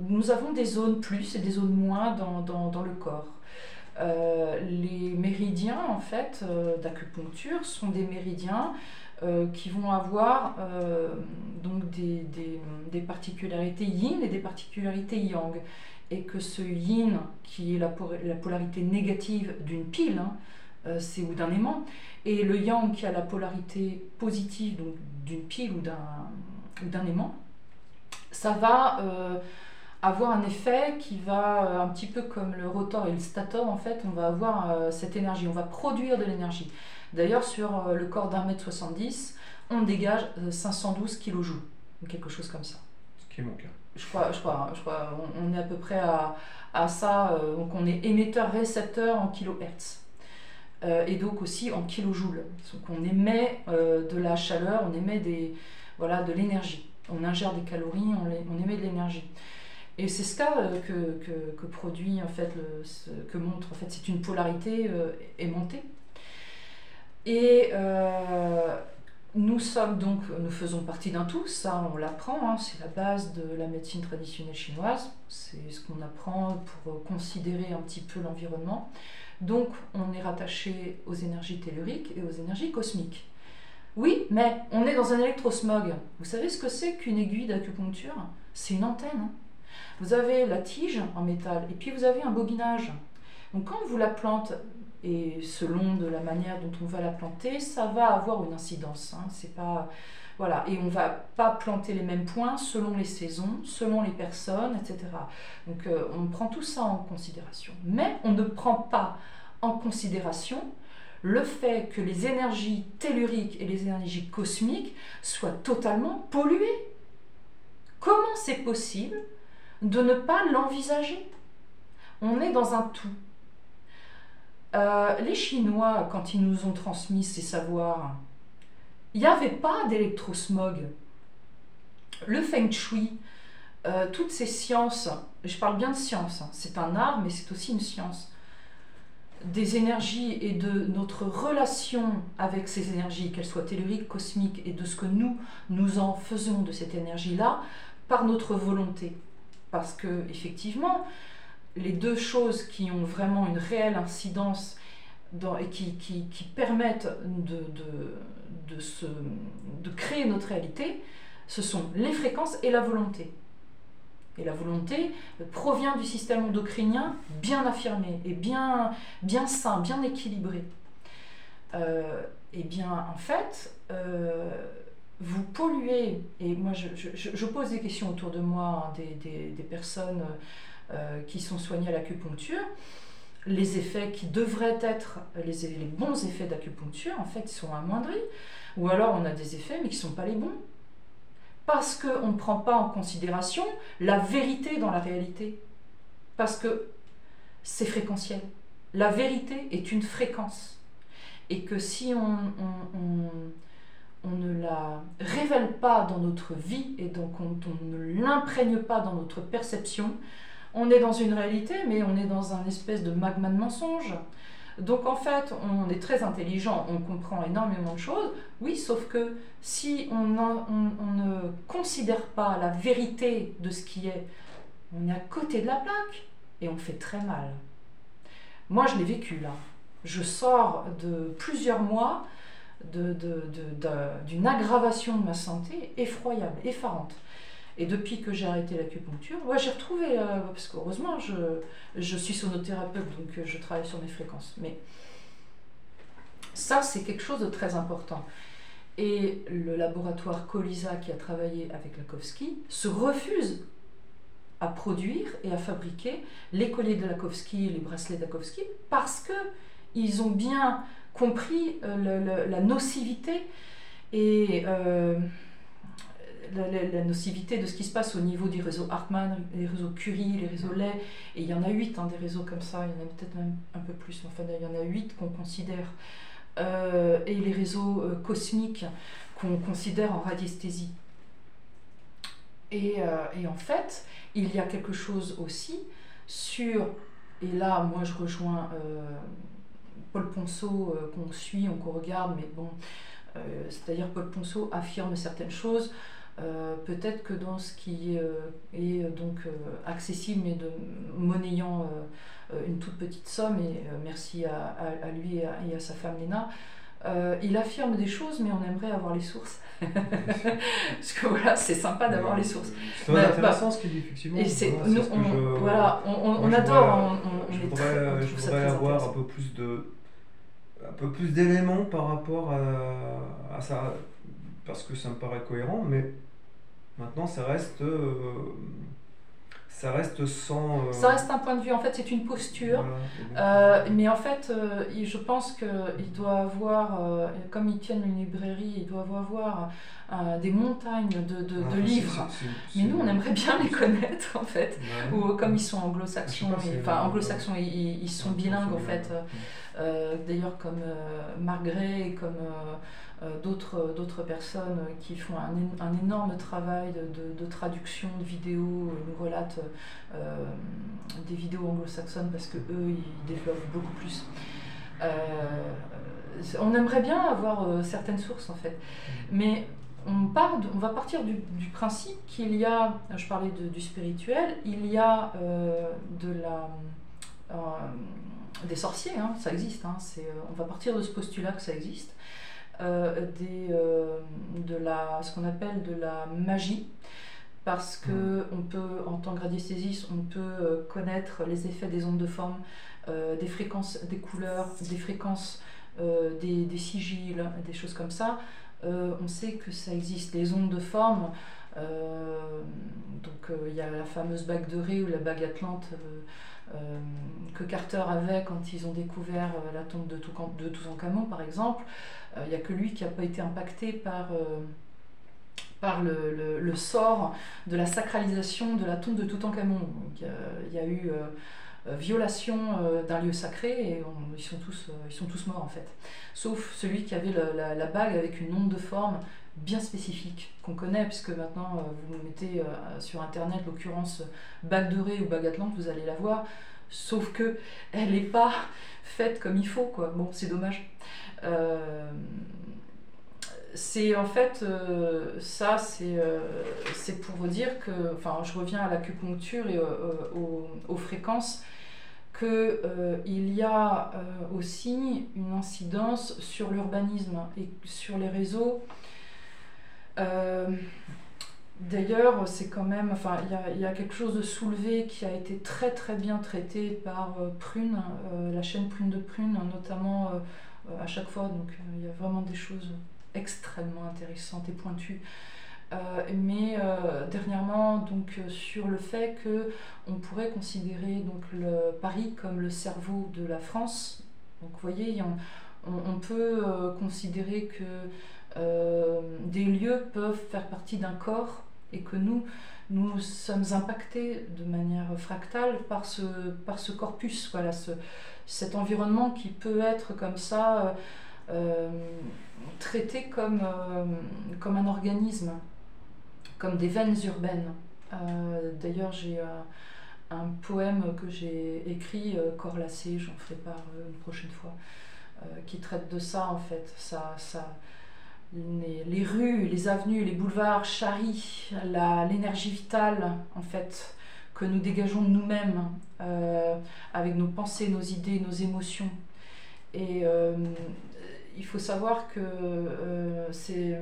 nous avons des zones plus et des zones moins dans le corps. Les méridiens en fait d'acupuncture sont des méridiens qui vont avoir donc des particularités yin et des particularités yang, et que ce yin, qui est la polarité négative d'une pile, c'est ou d'un aimant, et le yang, qui a la polarité positive, donc d'une pile ou d'un aimant, ça va avoir un effet qui va, un petit peu comme le rotor et le stator, en fait, on va avoir cette énergie, on va produire de l'énergie. D'ailleurs, sur le corps d'1,70 m, on dégage 512 kJ, quelque chose comme ça. Ce qui est mon cas. Je crois, on est à peu près à ça, donc on est émetteur-récepteur en kHz. Et donc aussi en kilojoules. Donc on émet de la chaleur, on émet de l'énergie. On ingère des calories, on émet de l'énergie. Et c'est ce que produit, en fait, que montre, en fait, c'est une polarité aimantée. Et nous faisons partie d'un tout, ça on l'apprend, c'est la base de la médecine traditionnelle chinoise, c'est ce qu'on apprend pour considérer un petit peu l'environnement. Donc on est rattaché aux énergies telluriques et aux énergies cosmiques. Oui, mais on est dans un électrosmog. Vous savez ce que c'est qu'une aiguille d'acupuncture? C'est une antenne. Vous avez la tige en métal et puis vous avez un bobinage. Donc quand on vous la plante, et selon de la manière dont on va la planter, ça va avoir une incidence. C'est pas, voilà. Et on ne va pas planter les mêmes points selon les saisons, selon les personnes, etc. Donc on prend tout ça en considération. Mais on ne prend pas en considération le fait que les énergies telluriques et les énergies cosmiques soient totalement polluées. Comment c'est possible de ne pas l'envisager? On est dans un tout. Les Chinois, quand ils nous ont transmis ces savoirs, il n'y avait pas d'électrosmog. Le feng shui, toutes ces sciences, je parle bien de science, hein, c'est un art, mais c'est aussi une science, des énergies et de notre relation avec ces énergies, qu'elles soient telluriques, cosmiques, et de ce que nous en faisons de cette énergie-là, par notre volonté. Parce que, effectivement, les deux choses qui ont vraiment une réelle incidence et qui permettent de créer notre réalité, ce sont les fréquences et la volonté. Et la volonté provient du système endocrinien bien affirmé et bien sain, bien équilibré. Et bien, en fait, vous polluez, et moi je pose des questions autour de moi, hein, des personnes qui sont soignées à l'acupuncture, les effets qui devraient être les bons effets d'acupuncture, en fait, ils sont amoindris. Ou alors on a des effets mais qui ne sont pas les bons. Parce qu'on ne prend pas en considération la vérité dans la réalité. Parce que c'est fréquentiel. La vérité est une fréquence. Et que si on ne la révèle pas dans notre vie, et donc on ne l'imprègne pas dans notre perception, on est dans une réalité, mais on est dans un espèce de magma de mensonge. Donc en fait, on est très intelligent, on comprend énormément de choses, oui, sauf que si on ne considère pas la vérité de ce qui est, on est à côté de la plaque et on fait très mal. Moi, je l'ai vécu là. Je sors de plusieurs mois d'une aggravation de ma santé effroyable, effarante. Et depuis que j'ai arrêté l'acupuncture, j'ai retrouvé, parce qu'heureusement, je suis sonothérapeute, donc je travaille sur mes fréquences. Mais ça, c'est quelque chose de très important. Et le laboratoire Colisa, qui a travaillé avec Lakowski, se refuse à produire et à fabriquer les colliers de Lakowski et les bracelets de Lakowski, parce qu'ils ont bien compris la nocivité et... la nocivité de ce qui se passe au niveau du réseau Hartmann, les réseaux Curie, les réseaux Lay, et il y en a 8 des réseaux comme ça, il y en a peut-être même un peu plus, enfin il y en a 8 qu'on considère, et les réseaux cosmiques qu'on considère en radiesthésie. Et en fait, il y a quelque chose aussi sur, et là moi je rejoins Paul Ponceau qu'on suit, qu'on regarde, mais bon, c'est-à-dire Paul Ponceau affirme certaines choses. Peut-être que dans ce qui est donc accessible, mais monnayant une toute petite somme, et merci à lui et à sa femme Léna, il affirme des choses, mais on aimerait avoir les sources. Parce que voilà, c'est sympa d'avoir les sources. C'est très intéressant ce qu'il dit, effectivement. Et on adore. Je voudrais avoir un peu plus d'éléments par rapport à ça, parce que ça me paraît cohérent, mais maintenant ça reste sans... Ça reste un point de vue, en fait c'est une posture, mais en fait je pense qu'il doit avoir, comme ils tiennent une librairie, il doit avoir des montagnes de livres, mais nous on aimerait bien les connaître en fait, ou comme ils sont anglo-saxons, anglo-saxons ils sont bilingues en fait, d'ailleurs comme Marc Gray, comme d'autres personnes qui font un énorme travail de traduction de vidéos, nous relatent des vidéos anglo-saxonnes parce que eux ils développent beaucoup plus. On aimerait bien avoir certaines sources en fait, mais on va partir du principe qu'il y a, je parlais du spirituel, il y a des sorciers, hein, ça existe, hein, on va partir de ce postulat que ça existe. Ce qu'on appelle de la magie, parce que on peut, en tant que radiesthésiste, on peut connaître les effets des ondes de forme, des fréquences, des couleurs, des fréquences, des sigils, des choses comme ça. On sait que ça existe. Les ondes de forme, il y a la fameuse bague de Ré ou la bague Atlante que Carter avait quand ils ont découvert la tombe de Toutankhamon par exemple. Il n'y a que lui qui n'a pas été impacté par le sort de la sacralisation de la tombe de Toutankhamon. Donc, il y a eu violation d'un lieu sacré et ils sont tous morts en fait. Sauf celui qui avait la bague avec une onde de forme bien spécifique qu'on connaît, puisque maintenant vous mettez sur internet l'occurrence bague de Ré ou bague Atlante, vous allez la voir, sauf que elle n'est pas faite comme il faut, quoi. Bon, c'est dommage. C'est en fait ça, c'est pour vous dire que, enfin, je reviens à l'acupuncture et aux fréquences, que il y a aussi une incidence sur l'urbanisme et sur les réseaux. D'ailleurs, c'est quand même, enfin, il y a quelque chose de soulevé qui a été très très bien traité par Prune, la chaîne Prune de Prune, notamment à chaque fois. Donc, il y a vraiment des choses extrêmement intéressantes et pointues. Mais dernièrement, donc, sur le fait que on pourrait considérer donc Paris comme le cerveau de la France. Donc, vous voyez, on peut considérer que des lieux peuvent faire partie d'un corps et que nous sommes impactés de manière fractale par ce corpus, voilà, cet environnement qui peut être comme ça traité comme un organisme, comme des veines urbaines. D'ailleurs, j'ai un poème que j'ai écrit, Corlacé, j'en ferai part une prochaine fois, qui traite de ça en fait. Les rues, les avenues, les boulevards charrient l'énergie vitale en fait que nous dégageons de nous-mêmes avec nos pensées, nos idées, nos émotions. Et il faut savoir que ces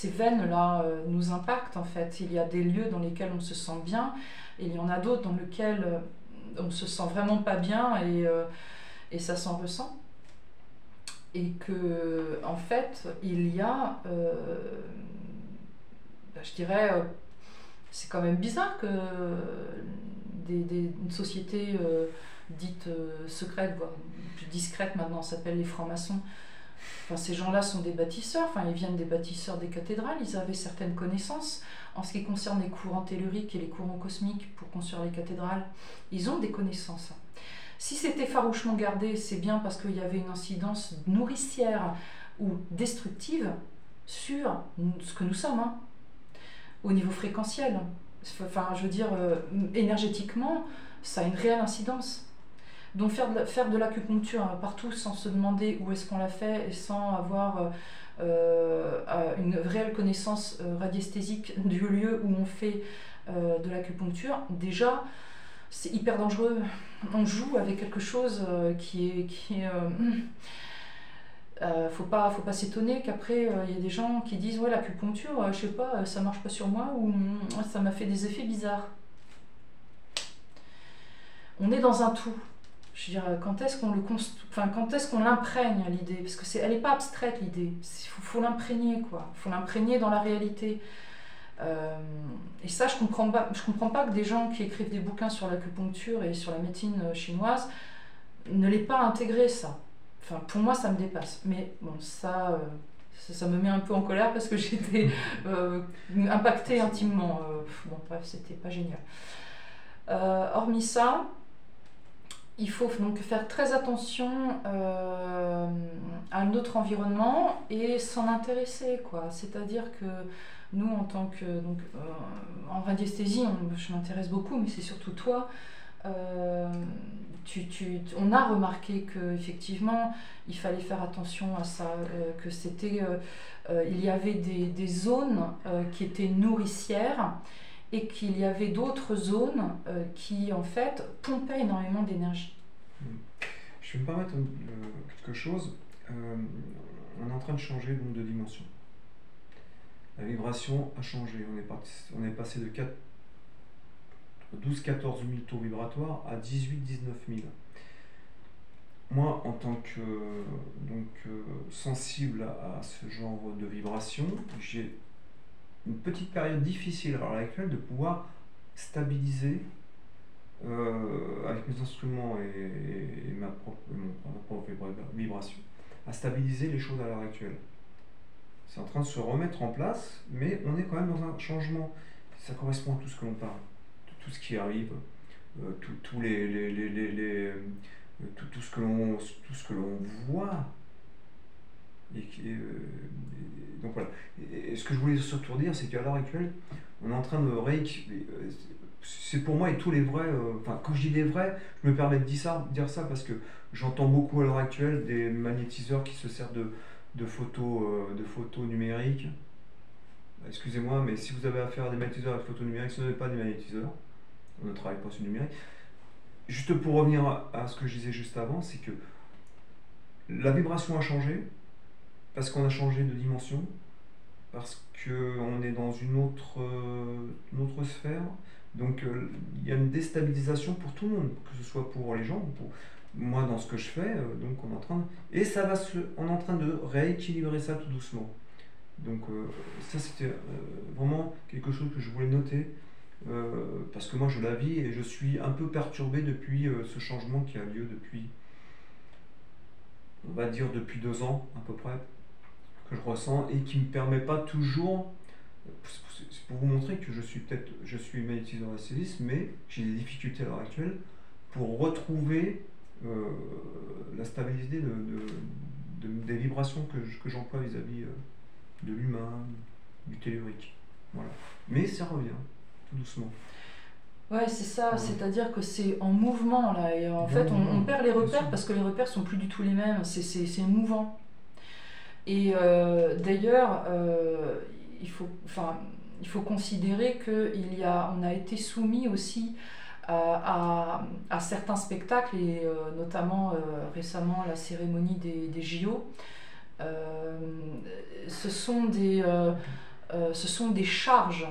veines-là nous impactent en fait. Il y a des lieux dans lesquels on se sent bien et il y en a d'autres dans lesquels on se sent vraiment pas bien et ça s'en ressent. Et que, en fait, il y a, je dirais, c'est quand même bizarre que une société dite secrète, voire plus discrète maintenant, s'appelle les francs-maçons. Enfin, ces gens-là sont des bâtisseurs, enfin, ils viennent des bâtisseurs des cathédrales, ils avaient certaines connaissances. En ce qui concerne les courants telluriques et les courants cosmiques pour construire les cathédrales, ils ont des connaissances. Si c'était farouchement gardé, c'est bien parce qu'il y avait une incidence nourricière ou destructive sur ce que nous sommes, hein, au niveau fréquentiel. Enfin, je veux dire, énergétiquement, ça a une réelle incidence. Donc faire de l'acupuncture partout sans se demander où est-ce qu'on l'a fait et sans avoir une réelle connaissance radiesthésique du lieu où on fait de l'acupuncture, déjà, c'est hyper dangereux. On joue avec quelque chose qui est faut pas s'étonner qu'après il y a des gens qui disent ouais, l'acupuncture, je sais pas, ça marche pas sur moi ou ça m'a fait des effets bizarres. On est dans un tout. Je veux dire, quand est-ce qu'on l'imprègne l'idée, parce que elle n'est pas abstraite l'idée, faut l'imprégner quoi, faut l'imprégner dans la réalité. Et ça, je comprends pas que des gens qui écrivent des bouquins sur l'acupuncture et sur la médecine chinoise ne l'aient pas intégré ça. Enfin, pour moi, ça me dépasse. Mais bon, ça me met un peu en colère parce que j'étais impactée intimement. Bon, bref, c'était pas génial. Hormis ça, il faut donc faire très attention à notre environnement et s'en intéresser, quoi. C'est-à-dire que nous, en tant que en radiesthésie, je m'intéresse beaucoup, mais c'est surtout toi. On a remarqué que effectivement, il fallait faire attention à ça, que c'était, il y avait des zones qui étaient nourricières et qu'il y avait d'autres zones qui en fait pompaient énormément d'énergie. Je vais me permettre quelque chose. On est en train de changer donc, de dimension. La vibration a changé. On est passé de 12-14 000 tours vibratoires à 18-19 000. Moi, en tant que sensible à ce genre de vibration, j'ai une petite période difficile à l'heure actuelle de pouvoir stabiliser avec mes instruments et ma propre vibration, à stabiliser les choses à l'heure actuelle. C'est en train de se remettre en place, mais on est quand même dans un changement. Ça correspond à tout ce que l'on parle, de tout ce qui arrive, tout ce que l'on voit. Donc voilà. Et ce que je voulais surtout dire, c'est qu'à l'heure actuelle, on est en train de c'est pour moi et tous les vrais, enfin quand je dis les vrais, je me permets de dire ça parce que j'entends beaucoup à l'heure actuelle des magnétiseurs qui se servent de photos numériques. Excusez-moi, mais si vous avez affaire à des magnétiseurs à photos numériques, ce n'est pas des magnétiseurs. On ne travaille pas sur le numérique. Juste pour revenir à ce que je disais juste avant, c'est que la vibration a changé, parce qu'on a changé de dimension, parce qu'on est dans une autre sphère. Donc il y a une déstabilisation pour tout le monde, que ce soit pour les gens, ou pour moi dans ce que je fais. Donc on est en train et on est en train de rééquilibrer ça tout doucement. Donc ça c'était vraiment quelque chose que je voulais noter. Parce que moi je la vis et je suis un peu perturbé depuis ce changement qui a lieu depuis, on va dire depuis 2 ans à peu près, que je ressens et qui me permet pas toujours, c'est pour vous montrer que je suis magnétiseur anesthésiste, mais j'ai des difficultés à l'heure actuelle pour retrouver la stabilité des vibrations que j'emploie vis-à-vis de l'humain, du tellurique. Voilà. Mais ça revient. Tout doucement. Ouais, c'est ça, c'est-à-dire que c'est en mouvement là, et en fait on perd les repères parce que les repères sont plus du tout les mêmes, c'est mouvant. Et d'ailleurs, il faut considérer qu'on a été soumis aussi à certains spectacles, et notamment récemment la cérémonie des JO. Ce sont des charges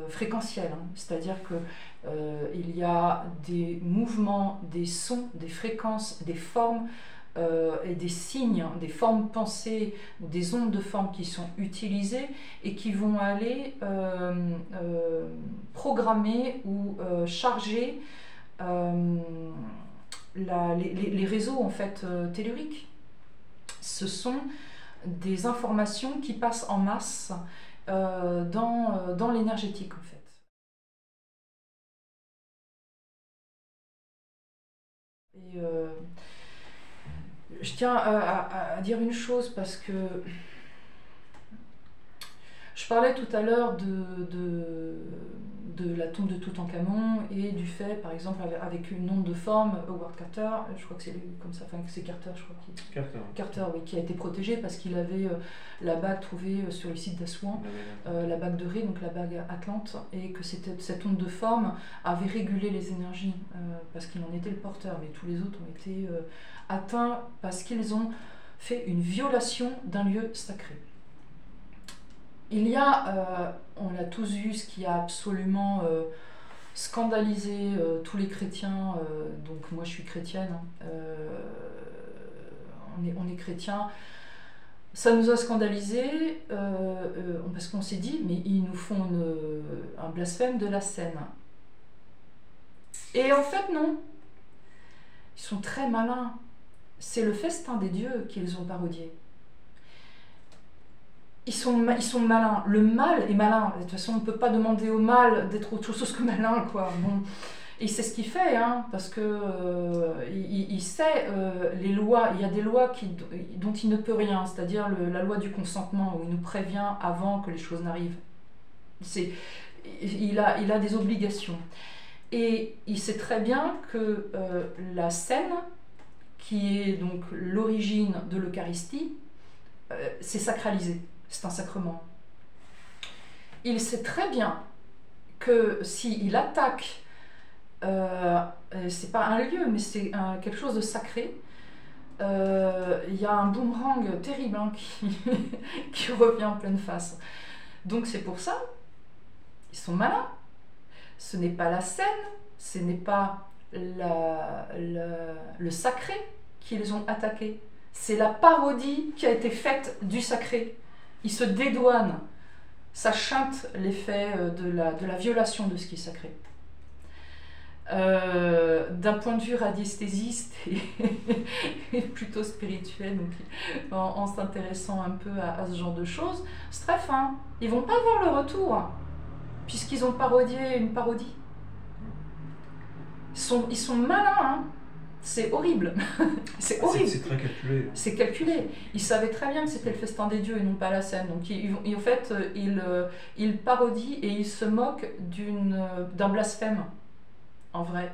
fréquentielles, hein. C'est-à-dire qu'il y a des mouvements, des sons, des fréquences, des formes et des signes, des formes pensées, des ondes de forme qui sont utilisées et qui vont aller programmer ou charger les réseaux en fait, telluriques. Ce sont des informations qui passent en masse dans l'énergétique en fait. Et je tiens à dire une chose parce que je parlais tout à l'heure de la tombe de Toutankhamon et du fait, par exemple, avec une onde de forme, Howard Carter, je crois que c'est comme ça, enfin c'est Carter, je crois Carter, oui, qui a été protégé parce qu'il avait la bague trouvée sur le site d'Assouan, la bague de Ré, donc la bague Atlante, et que cette onde de forme avait régulé les énergies parce qu'il en était le porteur, mais tous les autres ont été atteints parce qu'ils ont fait une violation d'un lieu sacré. Il y a, on l'a tous vu, ce qui a absolument scandalisé tous les chrétiens, donc moi je suis chrétienne, hein, on est chrétiens, ça nous a scandalisé parce qu'on s'est dit mais ils nous font un blasphème de la scène. Et en fait non, ils sont très malins, c'est le festin des dieux qu'ils ont parodié. Ils sont malins. Le mal est malin. De toute façon, on ne peut pas demander au mal d'être autre chose que malin, quoi. Bon. Et il sait ce qu'il fait, hein, parce que il sait les lois. Il y a des lois dont il ne peut rien, c'est-à-dire la loi du consentement, où il nous prévient avant que les choses n'arrivent. Il a des obligations. Et il sait très bien que la scène, qui est donc l'origine de l'Eucharistie, c'est sacralisé. C'est un sacrement. Il sait très bien que s'il attaque, c'est pas un lieu, mais c'est quelque chose de sacré, il y a un boomerang terrible hein, qui revient en pleine face. Donc c'est pour ça, ils sont malins. Ce n'est pas la scène, ce n'est pas le sacré qu'ils ont attaqué. C'est la parodie qui a été faite du sacré. Ils se dédouanent, ça chante l'effet de la violation de ce qui est sacré. D'un point de vue radiesthésiste et plutôt spirituel, donc, en s'intéressant un peu à ce genre de choses, c'est très fin. Ils vont pas voir le retour, puisqu'ils ont parodié une parodie. Ils sont malins, hein. C'est horrible. C'est horrible. C'est très calculé. C'est calculé. Ils savaient très bien que c'était le festin des dieux et non pas la scène. Donc en fait, ils parodient et ils se moquent d'un blasphème, en vrai.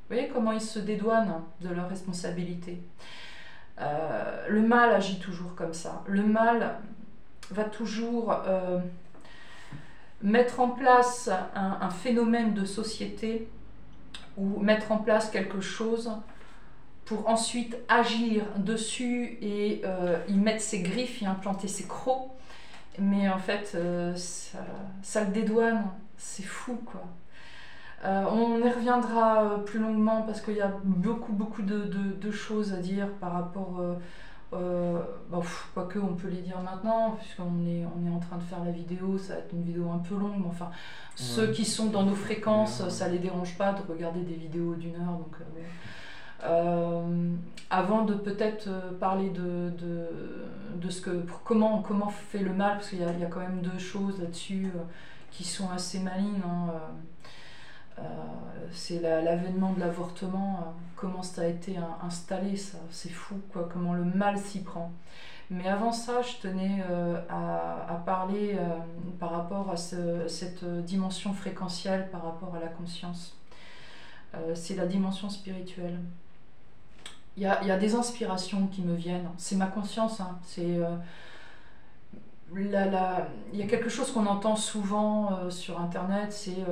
Vous voyez comment ils se dédouanent de leur responsabilité. Le mal agit toujours comme ça. Le mal va toujours mettre en place un phénomène de société ou mettre en place quelque chose pour ensuite agir dessus et y mettre ses griffes, y implanter ses crocs. Mais en fait, ça le dédouane. C'est fou, quoi. On y reviendra plus longuement parce qu'il y a beaucoup de choses à dire par rapport... quoique on peut les dire maintenant, puisqu'on est en train de faire la vidéo, ça va être une vidéo un peu longue, mais enfin, ceux qui sont dans nos fréquences, ça les dérange pas de regarder des vidéos d'1 heure. Donc, avant de peut-être parler de comment fait le mal, parce qu'il y a quand même 2 choses là-dessus qui sont assez malines, hein. C'est l'avènement de l'avortement, comment ça a été installé, ça, c'est fou, quoi, comment le mal s'y prend. Mais avant ça, je tenais à parler par rapport à cette dimension fréquentielle par rapport à la conscience. C'est la dimension spirituelle. Il y a des inspirations qui me viennent, c'est ma conscience, hein. Il y a quelque chose qu'on entend souvent sur internet, c'est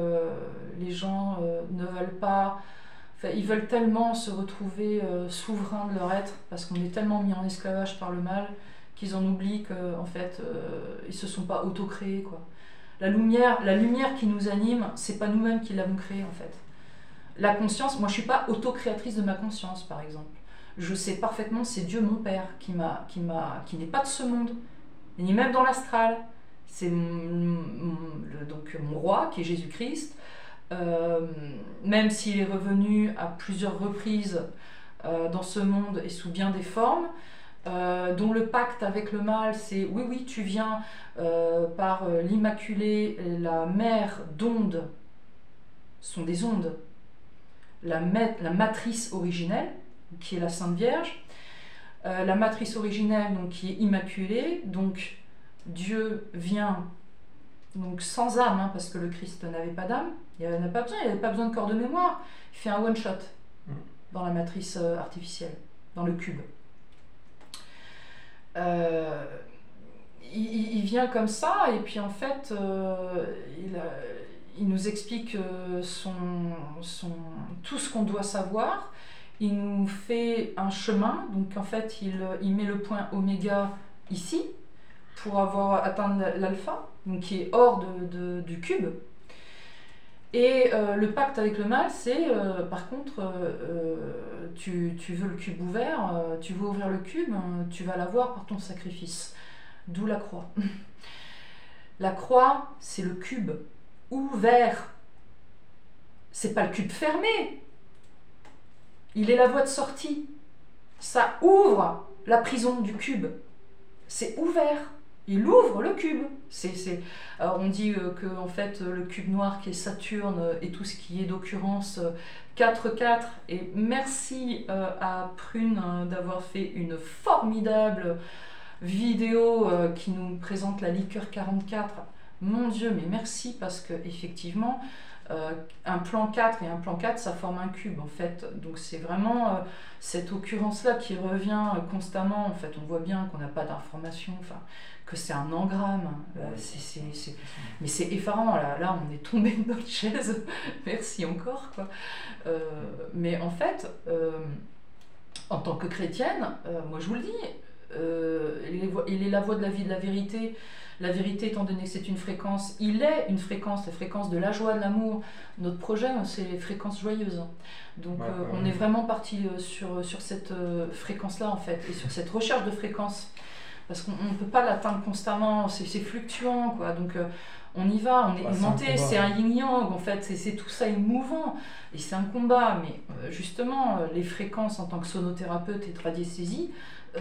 les gens ne veulent pas, enfin, ils veulent tellement se retrouver souverains de leur être parce qu'on est tellement mis en esclavage par le mal qu'ils en oublient qu'en fait ils se sont pas auto-créés, quoi. La lumière qui nous anime, c'est pas nous-mêmes qui l'avons créée, en fait. La conscience, moi je suis pas auto-créatrice de ma conscience, par exemple. Je sais parfaitement, c'est Dieu mon Père qui n'est pas de ce monde, ni même dans l'astral. C'est donc mon roi qui est Jésus-Christ, même s'il est revenu à plusieurs reprises dans ce monde et sous bien des formes, dont le pacte avec le mal, c'est oui, tu viens par l'Immaculée, la mère d'ondes, sont des ondes, la matrice originelle, qui est la Sainte Vierge, la matrice originelle, donc, qui est immaculée, donc Dieu vient donc sans âme, hein, parce que le Christ n'avait pas d'âme, il n'avait pas besoin de corps de mémoire, il fait un one-shot dans la matrice artificielle, dans le cube. Il vient comme ça, et puis en fait, il nous explique tout ce qu'on doit savoir. Il nous fait un chemin, donc en fait il met le point oméga ici pour atteindre l'alpha, donc qui est hors du cube. Et le pacte avec le mal, c'est par contre, tu veux le cube ouvert, tu veux ouvrir le cube, tu vas l'avoir par ton sacrifice. D'où la croix. La croix, c'est le cube ouvert. C'est pas le cube fermé. Il est la voie de sortie. Ça ouvre la prison du cube. C'est ouvert. Il ouvre le cube. Alors on dit que en fait, le cube noir qui est Saturne et tout ce qui est d'occurrence 4-4. Et merci à Prune d'avoir fait une formidable vidéo qui nous présente la liqueur 44. Mon Dieu, mais merci, parce que effectivement, un plan 4 et un plan 4, ça forme un cube, en fait. Donc c'est vraiment cette occurrence-là qui revient constamment. En fait, on voit bien qu'on n'a pas d'information, enfin, que c'est un engramme. Mais c'est effarant, là, on est tombé de notre chaise. Merci encore, quoi. Mais en fait, en tant que chrétienne, moi je vous le dis, il est la voie de la vie, de la vérité. La vérité, étant donné que c'est une fréquence, il est une fréquence, la fréquence de la joie, de l'amour. Notre projet, c'est les fréquences joyeuses. Donc on est vraiment parti sur cette fréquence-là, en fait, et sur cette recherche de fréquence. Parce qu'on ne peut pas l'atteindre constamment, c'est fluctuant, quoi. Donc on y va, on est aimanté, c'est un yin-yang, en fait, c'est tout ça est mouvant. Et c'est un combat, mais justement, les fréquences en tant que sonothérapeute et de radiesthésie,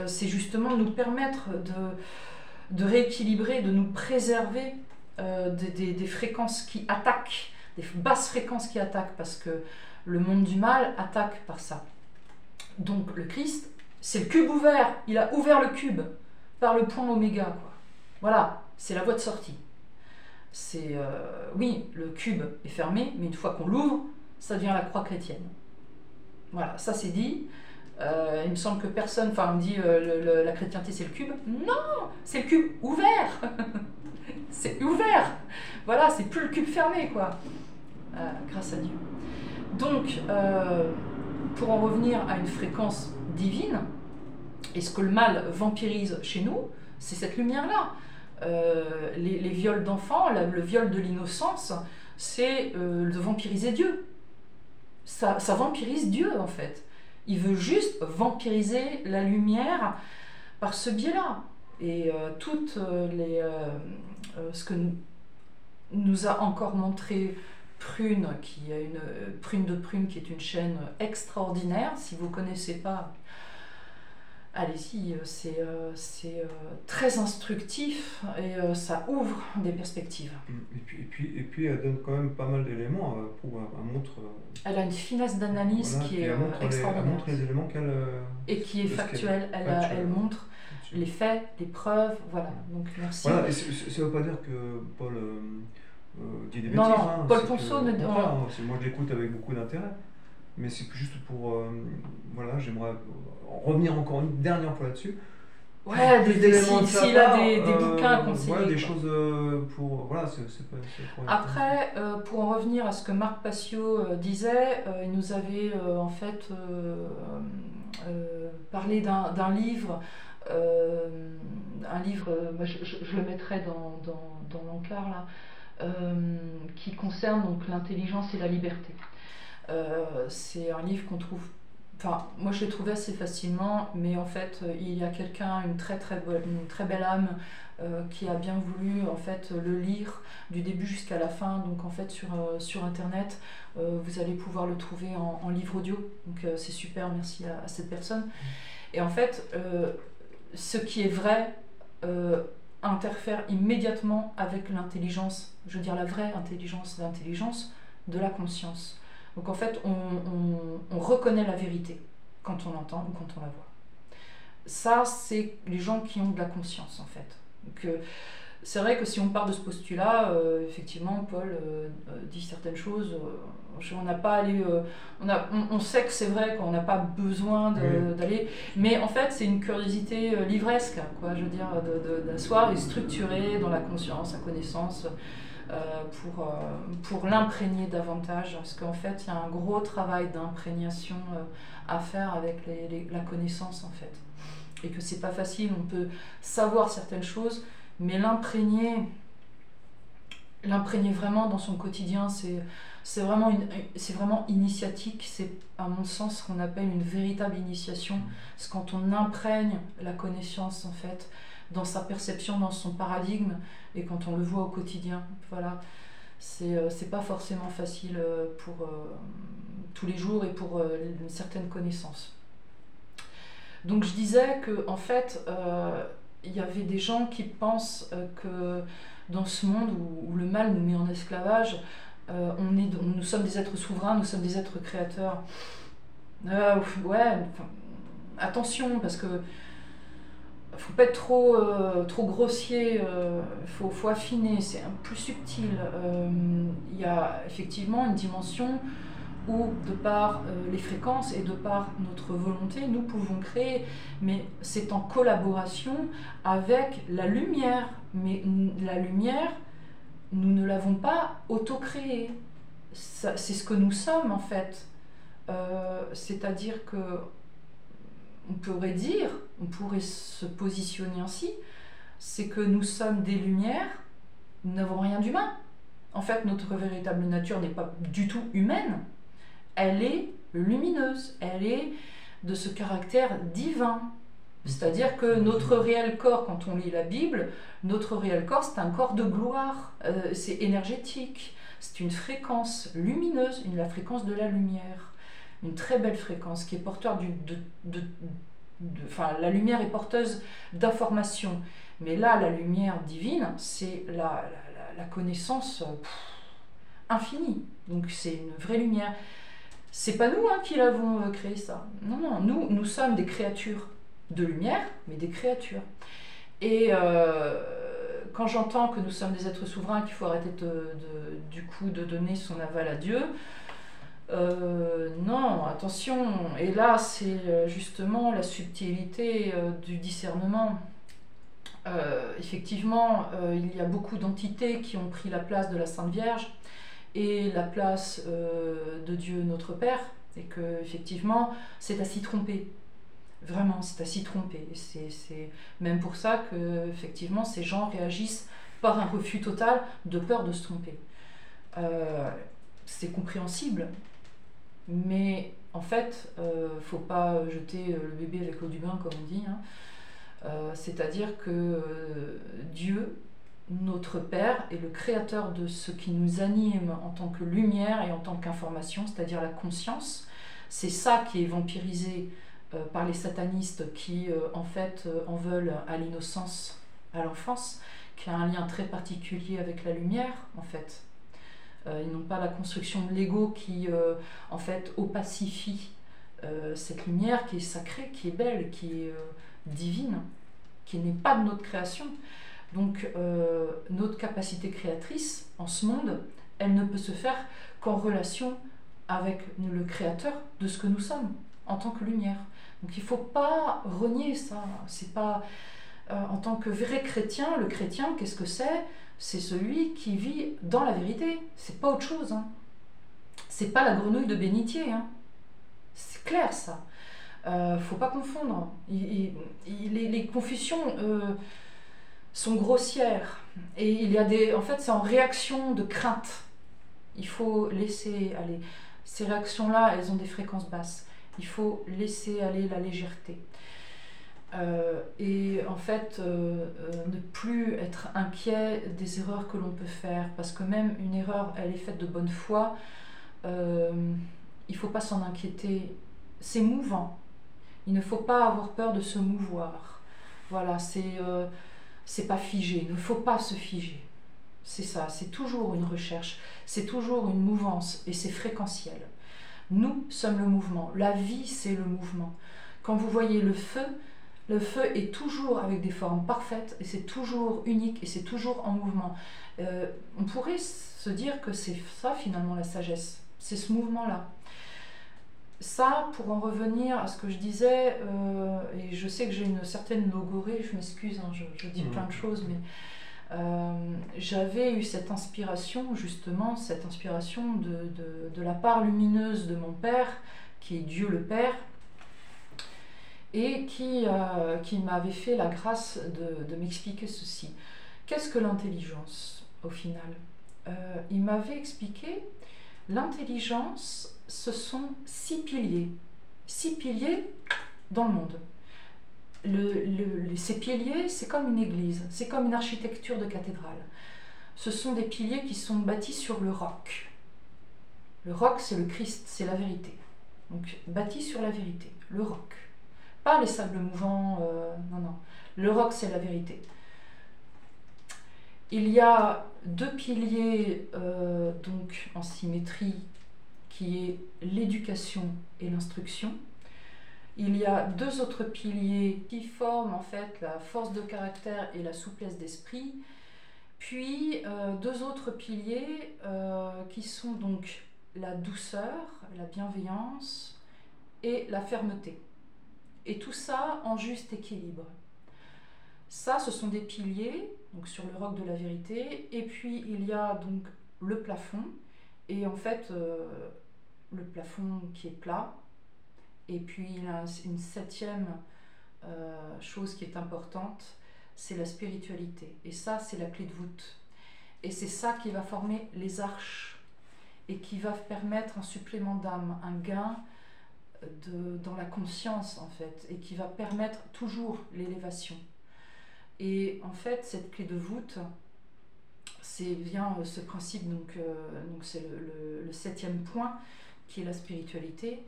c'est justement nous permettre de rééquilibrer, de nous préserver des fréquences qui attaquent, des basses fréquences qui attaquent, parce que le monde du mal attaque par ça. Donc le Christ, c'est le cube ouvert, il a ouvert le cube par le point oméga, quoi. Voilà, c'est la voie de sortie. C'est oui, le cube est fermé, mais une fois qu'on l'ouvre, ça devient la croix chrétienne. Voilà, ça c'est dit. Il me semble que personne, enfin on me dit la chrétienté c'est le cube. Non, c'est le cube ouvert. C'est ouvert. Voilà, c'est plus le cube fermé, quoi. Grâce à Dieu. Donc, pour en revenir à une fréquence divine, et ce que le mal vampirise chez nous, c'est cette lumière-là. Les viols d'enfants, le viol de l'innocence, c'est de vampiriser Dieu. Ça vampirise Dieu, en fait. Il veut juste vampiriser la lumière par ce biais-là. Et toutes ce que nous a encore montré Prune, qui a Prune de Prune, qui est une chaîne extraordinaire. Si vous ne connaissez pas, allez-y, c'est très instructif et ça ouvre des perspectives. Et puis elle donne quand même pas mal d'éléments, elle montre... Elle a une finesse d'analyse qui est extraordinaire. Elle montre les éléments qu'elle... Et qui est factuelle, elle montre les faits, les preuves, voilà. Donc merci. Voilà, et ça ne veut pas dire que Paul dit des bêtises. Non, hein, Paul Ponceau ne... moi je l'écoute avec beaucoup d'intérêt. Mais c'est juste pour... voilà, j'aimerais revenir encore une dernière fois là-dessus. Ouais, s'il a des bouquins à conseiller. Ouais, des choses pour... Voilà, c'est pas... Après, pour en revenir à ce que Marc Passio disait, il nous avait en fait parlé d'un livre, je le mettrai dans l'encart là, qui concerne donc l'intelligence et la liberté. C'est un livre qu'on trouve, enfin moi je l'ai trouvé assez facilement, mais en fait il y a quelqu'un, une très belle âme qui a bien voulu en fait le lire du début jusqu'à la fin. Donc en fait sur internet vous allez pouvoir le trouver en livre audio, donc c'est super, merci à cette personne. Et en fait ce qui est vrai interfère immédiatement avec l'intelligence, je veux dire la vraie intelligence, l'intelligence de la conscience. Donc en fait, on reconnaît la vérité quand on l'entend ou quand on la voit. Ça, c'est les gens qui ont de la conscience, en fait. Donc c'est vrai que si on part de ce postulat, effectivement, Paul dit certaines choses, on n'a pas allé... on sait que c'est vrai qu'on n'a pas besoin d'aller... Mais en fait, c'est une curiosité livresque, quoi, je veux dire, d'asseoir et structurer dans la conscience, la connaissance... pour l'imprégner davantage, parce qu'en fait il y a un gros travail d'imprégnation à faire avec la connaissance en fait, et que c'est pas facile. On peut savoir certaines choses, mais l'imprégner vraiment dans son quotidien, c'est vraiment initiatique. C'est à mon sens ce qu'on appelle une véritable initiation. C'est quand on imprègne la connaissance en fait dans sa perception, dans son paradigme, et quand on le voit au quotidien. Voilà, c'est pas forcément facile pour tous les jours et pour une certaine connaissance. Donc je disais que en fait il y avait des gens qui pensent que dans ce monde où le mal nous met en esclavage, nous sommes des êtres souverains, nous sommes des êtres créateurs. Ouais, attention, parce que faut pas être trop grossier, faut affiner, c'est plus subtil. Il y a effectivement une dimension où, de par les fréquences et de par notre volonté, nous pouvons créer, mais c'est en collaboration avec la lumière. Mais la lumière, nous ne l'avons pas auto-créée. C'est ce que nous sommes en fait. C'est-à-dire que on pourrait se positionner ainsi, c'est que nous sommes des lumières, nous n'avons rien d'humain. En fait, notre véritable nature n'est pas du tout humaine, elle est lumineuse, elle est de ce caractère divin. C'est-à-dire que notre réel corps, quand on lit la Bible, notre réel corps, c'est un corps de gloire, c'est énergétique, c'est une fréquence lumineuse, la fréquence de la lumière. Une très belle fréquence qui est porteur enfin, la lumière est porteuse d'informations, mais là la lumière divine c'est la connaissance infini. Donc c'est une vraie lumière. C'est pas nous qui l'avons créé ça. Non, non, nous sommes des créatures de lumière, mais des créatures. Et quand j'entends que nous sommes des êtres souverains, qu'il faut arrêter du coup de donner son aval à Dieu, non, attention. Et là, c'est justement la subtilité du discernement. Effectivement, il y a beaucoup d'entités qui ont pris la place de la Sainte Vierge et la place de Dieu notre Père, et que effectivement, c'est à s'y tromper. Vraiment, c'est à s'y tromper. C'est même pour ça que effectivement, ces gens réagissent par un refus total de peur de se tromper. C'est compréhensible, mais en fait, faut pas jeter le bébé avec l'eau du bain, comme on dit. C'est-à-dire que Dieu, notre Père, est le créateur de ce qui nous anime en tant que lumière et en tant qu'information, c'est-à-dire la conscience. C'est ça qui est vampirisé par les satanistes qui, en fait, en veulent à l'innocence, à l'enfance, qui a un lien très particulier avec la lumière, en fait. Ils n'ont pas la construction de l'ego qui, en fait, opacifie cette lumière qui est sacrée, qui est belle, qui est divine, qui n'est pas de notre création. Donc, notre capacité créatrice en ce monde, elle ne peut se faire qu'en relation avec le créateur de ce que nous sommes, en tant que lumière. Donc, il ne faut pas renier ça. C'est pas... en tant que vrai chrétien, le chrétien, qu'est-ce que c'est ? C'est celui qui vit dans la vérité. C'est pas autre chose. C'est pas la grenouille de bénitier. C'est clair, ça. Faut pas confondre. Les confusions sont grossières. Et il y a des... En fait, c'est en réaction de crainte. Il faut laisser aller. Ces réactions-là, elles ont des fréquences basses. Il faut laisser aller la légèreté. Et en fait, ne plus être inquiet des erreurs que l'on peut faire. Parce que même une erreur, elle est faite de bonne foi. Il ne faut pas s'en inquiéter. C'est mouvant. Il ne faut pas avoir peur de se mouvoir. Voilà, c'est pas figé. Il ne faut pas se figer. C'est ça, c'est toujours une recherche. C'est toujours une mouvance et c'est fréquentiel. Nous sommes le mouvement. La vie, c'est le mouvement. Quand vous voyez le feu est toujours avec des formes parfaites et c'est toujours unique et c'est toujours en mouvement. On pourrait se dire que c'est ça finalement la sagesse. C'est ce mouvement-là. Ça, pour en revenir à ce que je disais, et je sais que j'ai une certaine logorée, je m'excuse, je dis plein de choses, mais j'avais eu cette inspiration, justement, cette inspiration de la part lumineuse de mon Père, qui est Dieu le Père, et qui m'avait fait la grâce de m'expliquer ceci. Qu'est-ce que l'intelligence, au final ? Il m'avait expliqué, l'intelligence, ce sont 6 piliers. 6 piliers dans le monde. Ces piliers, c'est comme une église, c'est comme une architecture de cathédrale. Ce sont des piliers qui sont bâtis sur le roc. Le roc, c'est le Christ, c'est la vérité. Donc, bâti sur la vérité, le roc. Pas les sables mouvants, non, non. Le roc, c'est la vérité. Il y a 2 piliers donc en symétrie, qui est l'éducation et l'instruction. Il y a 2 autres piliers qui forment en fait la force de caractère et la souplesse d'esprit. Puis 2 autres piliers qui sont donc la douceur, la bienveillance et la fermeté. Et tout ça en juste équilibre. Ça, ce sont des piliers, donc sur le roc de la vérité. Et puis il y a donc le plafond. Et en fait, le plafond qui est plat. Et puis il y a une 7e chose qui est importante, c'est la spiritualité. Et ça, c'est la clé de voûte. Et c'est ça qui va former les arches et qui va permettre un supplément d'âme, un gain dans la conscience en fait, et qui va permettre toujours l'élévation. Et en fait, cette clé de voûte, vient ce principe, donc c'est le 7e point, qui est la spiritualité.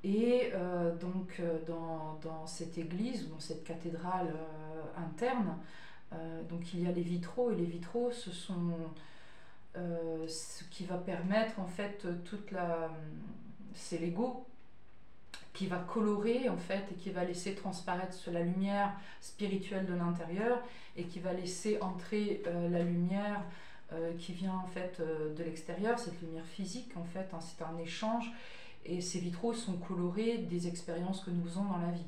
Et donc dans cette église, ou dans cette cathédrale interne, donc il y a les vitraux, et les vitraux, ce sont ce qui va permettre en fait c'est l'ego qui va colorer en fait et qui va laisser transparaître la lumière spirituelle de l'intérieur et qui va laisser entrer la lumière qui vient en fait de l'extérieur, cette lumière physique en fait, hein, c'est un échange et ces vitraux sont colorés des expériences que nous faisons dans la vie.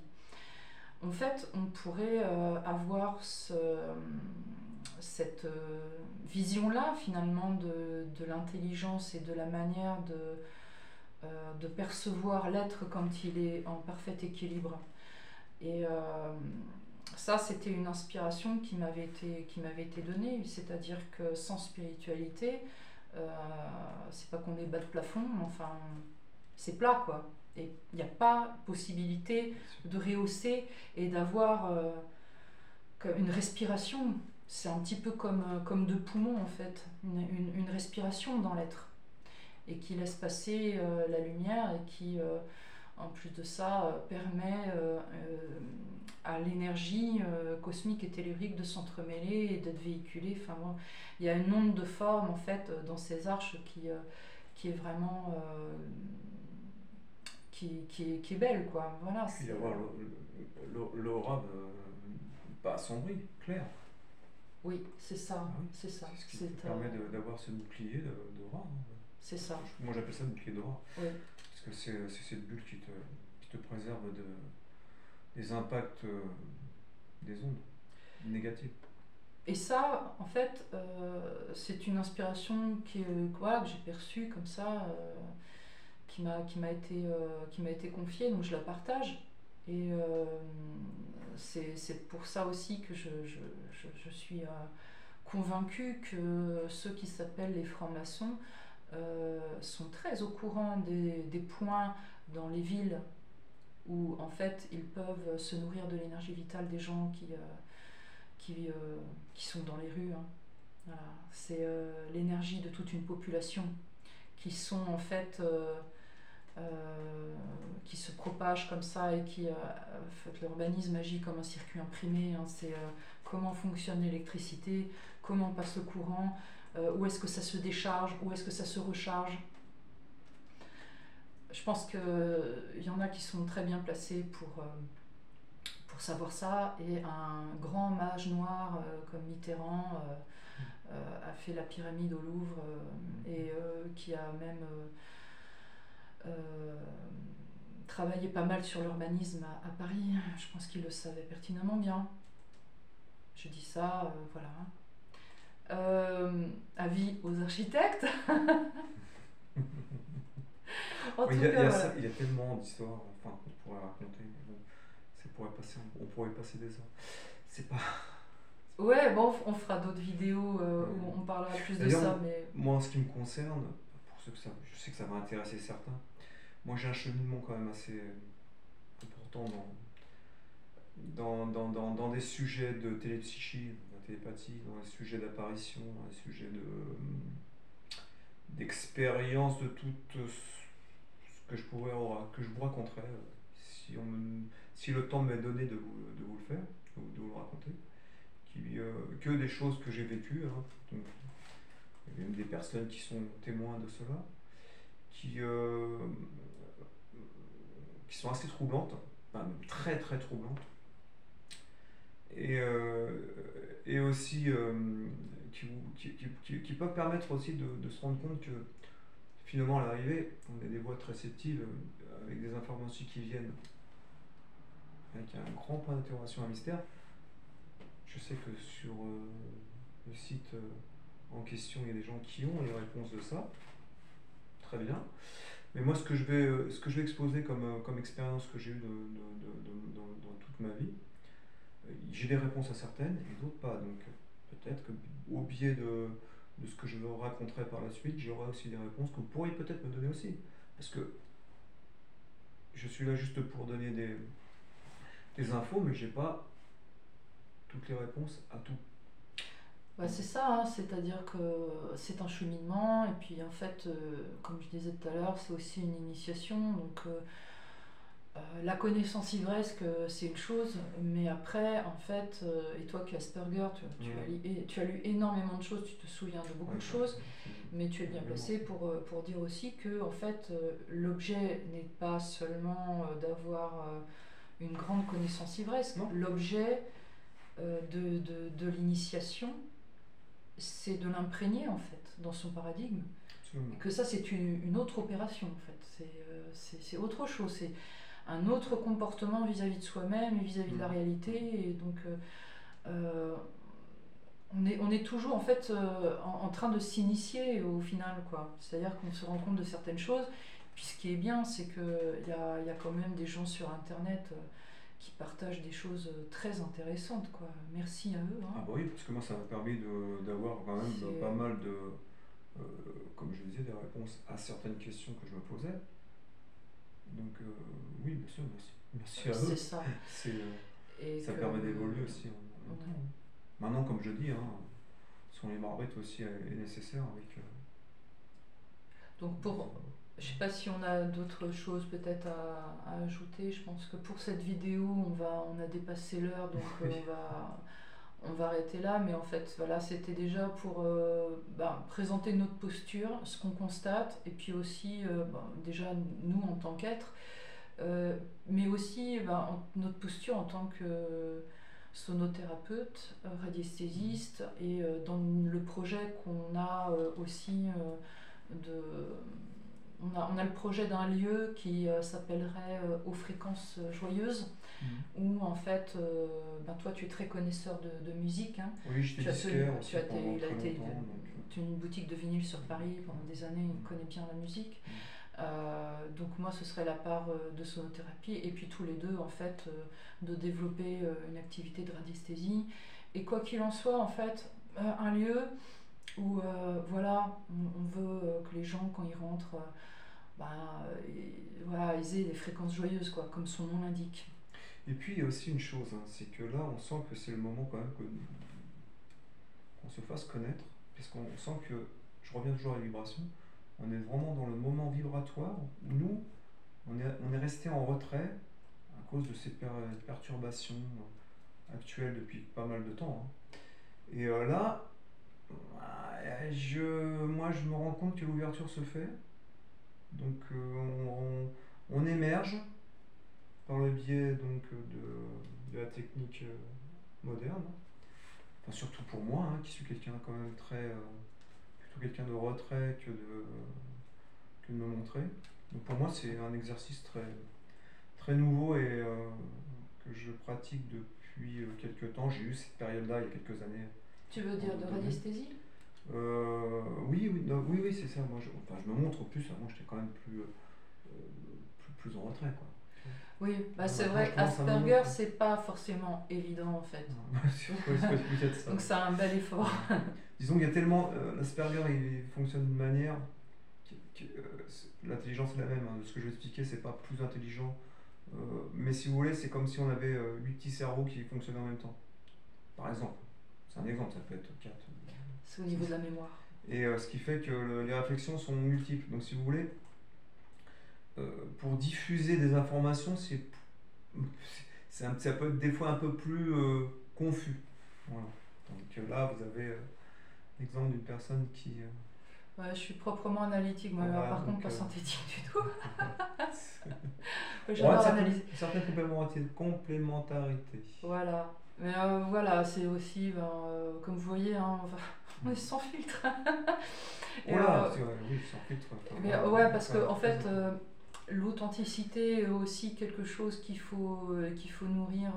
En fait, on pourrait avoir cette vision-là finalement de l'intelligence et de la manière de percevoir l'être quand il est en parfait équilibre. Et ça, c'était une inspiration qui m'avait été donnée, c'est-à-dire que sans spiritualité, c'est pas qu'on est bas de plafond, enfin, c'est plat quoi. Et il n'y a pas possibilité de rehausser et d'avoir une respiration. C'est un petit peu comme deux poumons en fait, une respiration dans l'être. Et qui laisse passer la lumière et qui, en plus de ça, permet à l'énergie cosmique et tellurique de s'entremêler et d'être véhiculée. Enfin, bon, il y a une onde de forme en fait dans ces arches qui est vraiment qui est belle quoi. Voilà. Puis d'avoir l'aura pas assombrie, claire. Oui, c'est ça, Ah oui, c'est ça. C'est ce qui permet d'avoir ce bouclier d'aura. C'est ça. Moi j'appelle ça bouclier d'aura. Oui. Parce que c'est cette bulle qui te préserve des impacts des ondes négatives. Et ça, en fait, c'est une inspiration que j'ai perçue comme ça, qui m'a été confiée, donc je la partage. Et c'est pour ça aussi que je suis convaincue que ceux qui s'appellent les francs-maçons sont très au courant des points dans les villes où en fait ils peuvent se nourrir de l'énergie vitale des gens qui sont dans les rues. Hein. Voilà. C'est l'énergie de toute une population qui sont en fait qui se propagent comme ça et qui l'urbanisme agit comme un circuit imprimé. Hein. C'est comment fonctionne l'électricité, comment passe le courant, où est-ce que ça se décharge, où est-ce que ça se recharge. Je pense qu'il y en a qui sont très bien placés pour savoir ça, et un grand mage noir comme Mitterrand a fait la pyramide au Louvre et qui a même travaillé pas mal sur l'urbanisme à Paris. Je pense qu'il le savait pertinemment bien. Je dis ça, voilà. Avis aux architectes. Il y a tellement d'histoires qu'on pourrait raconter, mais bon, on pourrait passer des heures. C'est pas... Ouais, bon, on fera d'autres vidéos où on parlera plus de ça. Mais... Moi, en ce qui me concerne, pour ceux que je sais que ça va intéresser certains, moi j'ai un cheminement quand même assez important dans des sujets de télépsychie, de télépathie, dans des sujets d'apparition, dans des sujets d'expérience de tout ce que je vous raconterais si le temps m'est donné de vous le faire, de vous le raconter. Que des choses que j'ai vécues. Hein. Donc, il y a même des personnes qui sont témoins de cela, qui sont assez troublantes, enfin, très très troublantes, et aussi qui peuvent permettre aussi de se rendre compte que finalement à l'arrivée, on a des boîtes réceptives avec des informations qui viennent avec un grand point d'interrogation, un mystère. Je sais que sur le site en question, il y a des gens qui ont les réponses de ça. Très bien. Mais moi, ce que je vais exposer comme expérience que j'ai eue dans toute ma vie, j'ai des réponses à certaines et d'autres pas. Donc peut-être qu'au biais de ce que je vous raconterai par la suite, j'aurai aussi des réponses que vous pourriez peut-être me donner aussi. Parce que je suis là juste pour donner des infos, mais j'ai pas toutes les réponses à tout. Bah c'est ça, hein, c'est-à-dire que c'est un cheminement, et puis en fait, comme je disais tout à l'heure, c'est aussi une initiation. Donc La connaissance ivresque, c'est une chose, mais après, en fait, et toi qui es Asperger, tu as lu énormément de choses, tu te souviens de beaucoup de choses, mais tu es bien placé pour dire aussi que, en fait, l'objet n'est pas seulement d'avoir une grande connaissance ivresque. L'objet de l'initiation, c'est de l'imprégner, en fait, dans son paradigme. Et que ça, c'est une autre opération, en fait. C'est autre chose. C'est un autre comportement vis-à-vis de soi-même et vis-à-vis de la réalité. Et donc, on est toujours, en fait, en train de s'initier au final, quoi. C'est-à-dire qu'on se rend compte de certaines choses. Puis ce qui est bien, c'est qu'il y a quand même des gens sur Internet qui partagent des choses très intéressantes, quoi. Merci à eux. Hein. Ah bah oui, parce que moi, ça m'a permis d'avoir quand même pas mal de, comme je disais, des réponses à certaines questions que je me posais. Donc oui, bien sûr, merci à eux. C'est ça. Ça permet d'évoluer aussi en même temps. Maintenant, comme je dis, son libre-arbitre aussi est nécessaire avec... Donc je sais pas si on a d'autres choses peut-être à ajouter. Je pense que pour cette vidéo, on a dépassé l'heure, donc on va arrêter là. Mais en fait, voilà, c'était déjà pour présenter notre posture, ce qu'on constate, et puis aussi déjà nous en tant qu'êtres, mais aussi notre posture en tant que sonothérapeute, radiesthésiste, et dans le projet qu'on a aussi on a le projet d'un lieu qui s'appellerait Aux Fréquences Joyeuses, où en fait, toi tu es très connaisseur de musique. Hein. Oui, j'étais disquaire aussi pendant très longtemps. Tu as une boutique de vinyle sur Paris pendant des années, il connaît bien la musique. Donc moi ce serait la part de sonothérapie, et puis tous les deux en fait de développer une activité de radiesthésie. Et quoi qu'il en soit, en fait, un lieu où voilà, on veut que les gens quand ils rentrent voilà, ils aient des fréquences joyeuses, quoi, comme son nom l'indique. Et puis il y a aussi une chose, c'est que là on sent que c'est le moment quand même qu'on se fasse connaître, parce qu'on sent que, je reviens toujours à la vibration, on est vraiment dans le moment vibratoire où nous, on est resté en retrait à cause de ces perturbations actuelles depuis pas mal de temps. Et là, moi je me rends compte que l'ouverture se fait, donc on émerge par le biais donc, de la technique moderne, enfin, surtout pour moi, qui suis quelqu'un quand même plutôt quelqu'un de retrait que de me montrer. Donc pour moi c'est un exercice très, très nouveau et que je pratique depuis quelques temps. J'ai eu cette période-là il y a quelques années. Tu veux dire de radiesthésie ? Oui, c'est ça. Moi, je me montre plus. Moi, j'étais quand même plus en retrait, quoi. Oui, c'est vrai qu'Asperger, c'est pas forcément évident, en fait. Donc, c'est un bel effort. Disons qu'il y a tellement... L'Asperger, il fonctionne d'une manière... L'intelligence est la même. De ce que je vais expliquer, c'est pas plus intelligent. Mais si vous voulez, c'est comme si on avait 8 petits cerveaux qui fonctionnaient en même temps. Par exemple. C'est un exemple, ça peut être 4. C'est au niveau de la mémoire. Et ce qui fait que les réflexions sont multiples. Donc si vous voulez, pour diffuser des informations, ça peut être des fois un peu plus confus. Voilà. Donc là, vous avez l'exemple d'une personne qui... Ouais, je suis proprement analytique, moi, voilà, par contre pas synthétique du tout. J'adore l'analyse. Certaines complémentarités. Voilà. Mais voilà, c'est aussi, comme vous voyez, on est sans filtre. Voilà, oui, sans filtre. Mais, ouais, parce que en fait, l'authenticité est aussi quelque chose qu'il faut nourrir.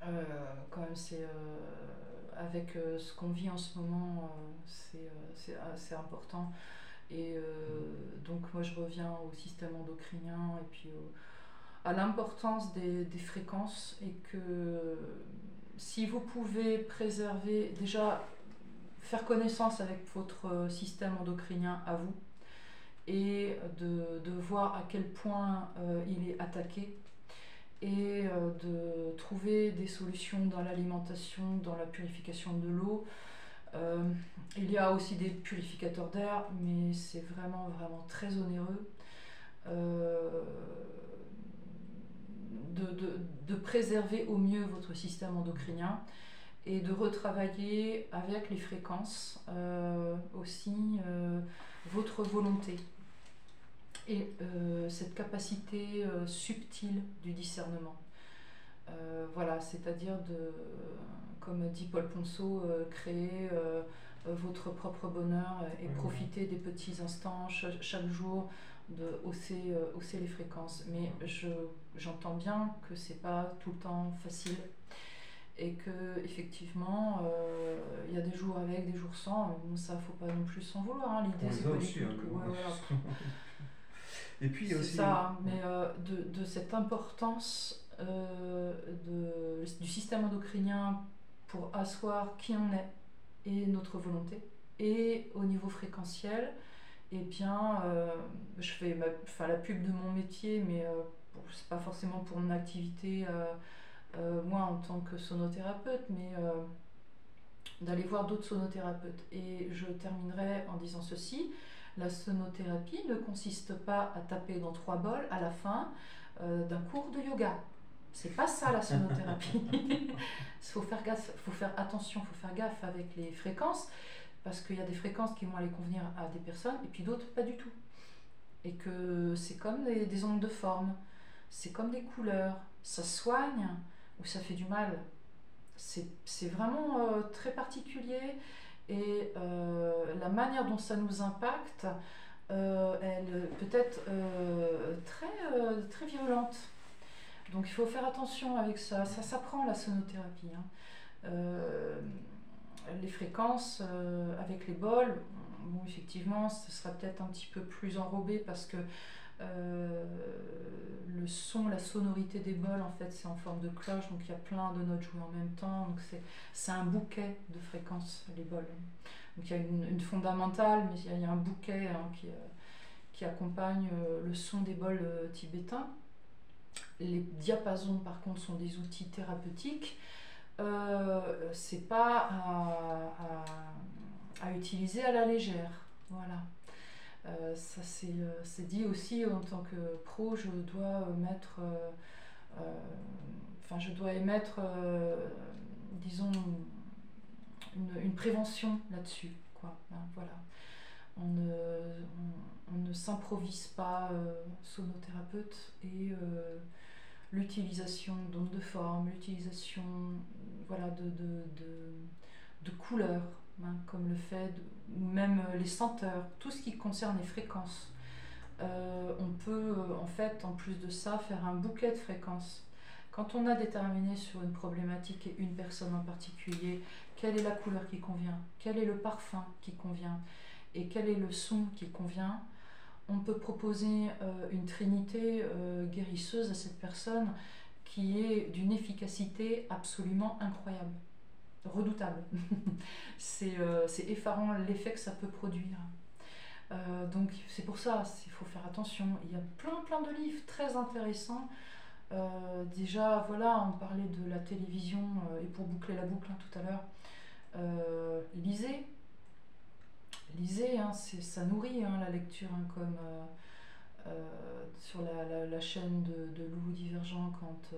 Quand même, c'est avec ce qu'on vit en ce moment, c'est assez important. Et donc moi je reviens au système endocrinien et puis à l'importance des fréquences, et que si vous pouvez préserver, déjà faire connaissance avec votre système endocrinien à vous, et de voir à quel point il est attaqué, et de trouver des solutions dans l'alimentation, dans la purification de l'eau. Il y a aussi des purificateurs d'air, mais c'est vraiment très onéreux. de préserver au mieux votre système endocrinien et de retravailler avec les fréquences aussi votre volonté et cette capacité subtile du discernement. Voilà, c'est-à-dire comme dit Paul Ponceau, créer votre propre bonheur et profiter des petits instants chaque jour, de hausser les fréquences. Mais j'entends bien que c'est pas tout le temps facile et que effectivement il y a des jours avec, des jours sans. Bon, ça faut pas non plus s'en vouloir. Hein. L'idée c'est pas du tout que voilà. Et puis il y a aussi ça, mais de cette importance du système endocrinien pour asseoir qui on est et notre volonté. Et au niveau fréquentiel, eh bien, je fais la pub de mon métier, mais c'est pas forcément pour mon activité, moi en tant que sonothérapeute, mais d'aller voir d'autres sonothérapeutes. Et je terminerai en disant ceci. La sonothérapie ne consiste pas à taper dans 3 bols à la fin d'un cours de yoga. C'est pas ça la sonothérapie. Il faut faire attention, il faut faire gaffe avec les fréquences, parce qu'il y a des fréquences qui vont aller convenir à des personnes et puis d'autres pas du tout. Et que c'est comme des ondes de forme, c'est comme des couleurs, ça soigne ou ça fait du mal. C'est vraiment très particulier. Et la manière dont ça nous impacte, elle peut être très violente. Donc il faut faire attention avec ça. Ça s'apprend la sonothérapie. Hein. Les fréquences avec les bols, bon, effectivement, ce sera peut-être un petit peu plus enrobé parce que le son, la sonorité des bols, en fait, c'est en forme de cloche, donc il y a plein de notes jouées en même temps, donc c'est un bouquet de fréquences, les bols. Donc il y a une fondamentale, mais il y a un bouquet hein, qui accompagne le son des bols tibétains. Les diapasons, par contre, sont des outils thérapeutiques. C'est pas à utiliser à la légère. Voilà. Ça c'est dit aussi en tant que pro, je dois émettre, disons, une prévention là-dessus, quoi. Hein, voilà. On ne s'improvise pas sonothérapeute et l'utilisation d'ondes de forme, l'utilisation voilà, de couleurs, hein, comme le fait, ou même les senteurs, tout ce qui concerne les fréquences. On peut en fait, en plus de ça, faire un bouquet de fréquences. Quand on a déterminé sur une problématique et une personne en particulier, quelle est la couleur qui convient, quel est le parfum qui convient et quel est le son qui convient, on peut proposer une trinité guérisseuse à cette personne qui est d'une efficacité absolument incroyable, redoutable. C'est effarant l'effet que ça peut produire. Donc c'est pour ça, il faut faire attention. Il y a plein de livres très intéressants. Déjà, voilà, on parlait de la télévision, et pour boucler la boucle hein, tout à l'heure, lisez, hein, ça nourrit hein, la lecture, hein, comme sur la chaîne de Loup Divergent, quand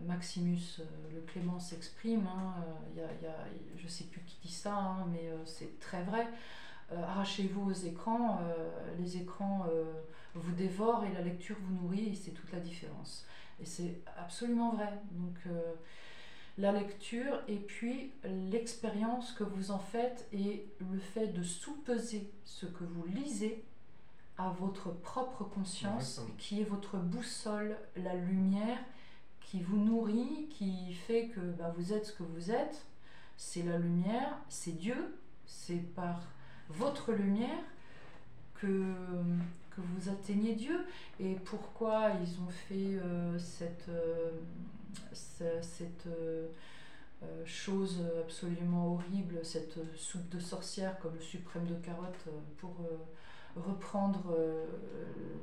Maximus le Clément s'exprime, hein, je ne sais plus qui dit ça, hein, mais c'est très vrai. Arrachez-vous aux écrans, les écrans vous dévorent et la lecture vous nourrit, et c'est toute la différence. Et c'est absolument vrai. Donc la lecture et puis l'expérience que vous en faites et le fait de sous-peser ce que vous lisez à votre propre conscience, qui est votre boussole, la lumière qui vous nourrit, qui fait que vous êtes ce que vous êtes. C'est la lumière, c'est Dieu, c'est par votre lumière que vous atteignez Dieu. Et pourquoi ils ont fait cette chose absolument horrible, cette soupe de sorcière comme le suprême de carottes, pour reprendre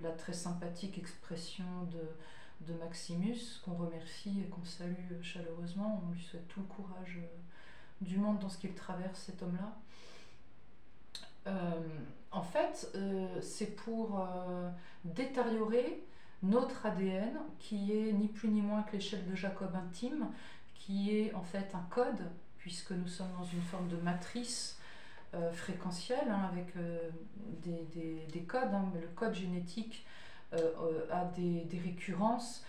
la très sympathique expression de Maximus, qu'on remercie et qu'on salue chaleureusement. On lui souhaite tout le courage du monde dans ce qu'il traverse, cet homme-là. En fait, c'est pour détériorer notre ADN, qui est ni plus ni moins que l'échelle de Jacob intime, qui est en fait un code, puisque nous sommes dans une forme de matrice fréquentielle, hein, avec des codes. Hein, mais le code génétique a des récurrences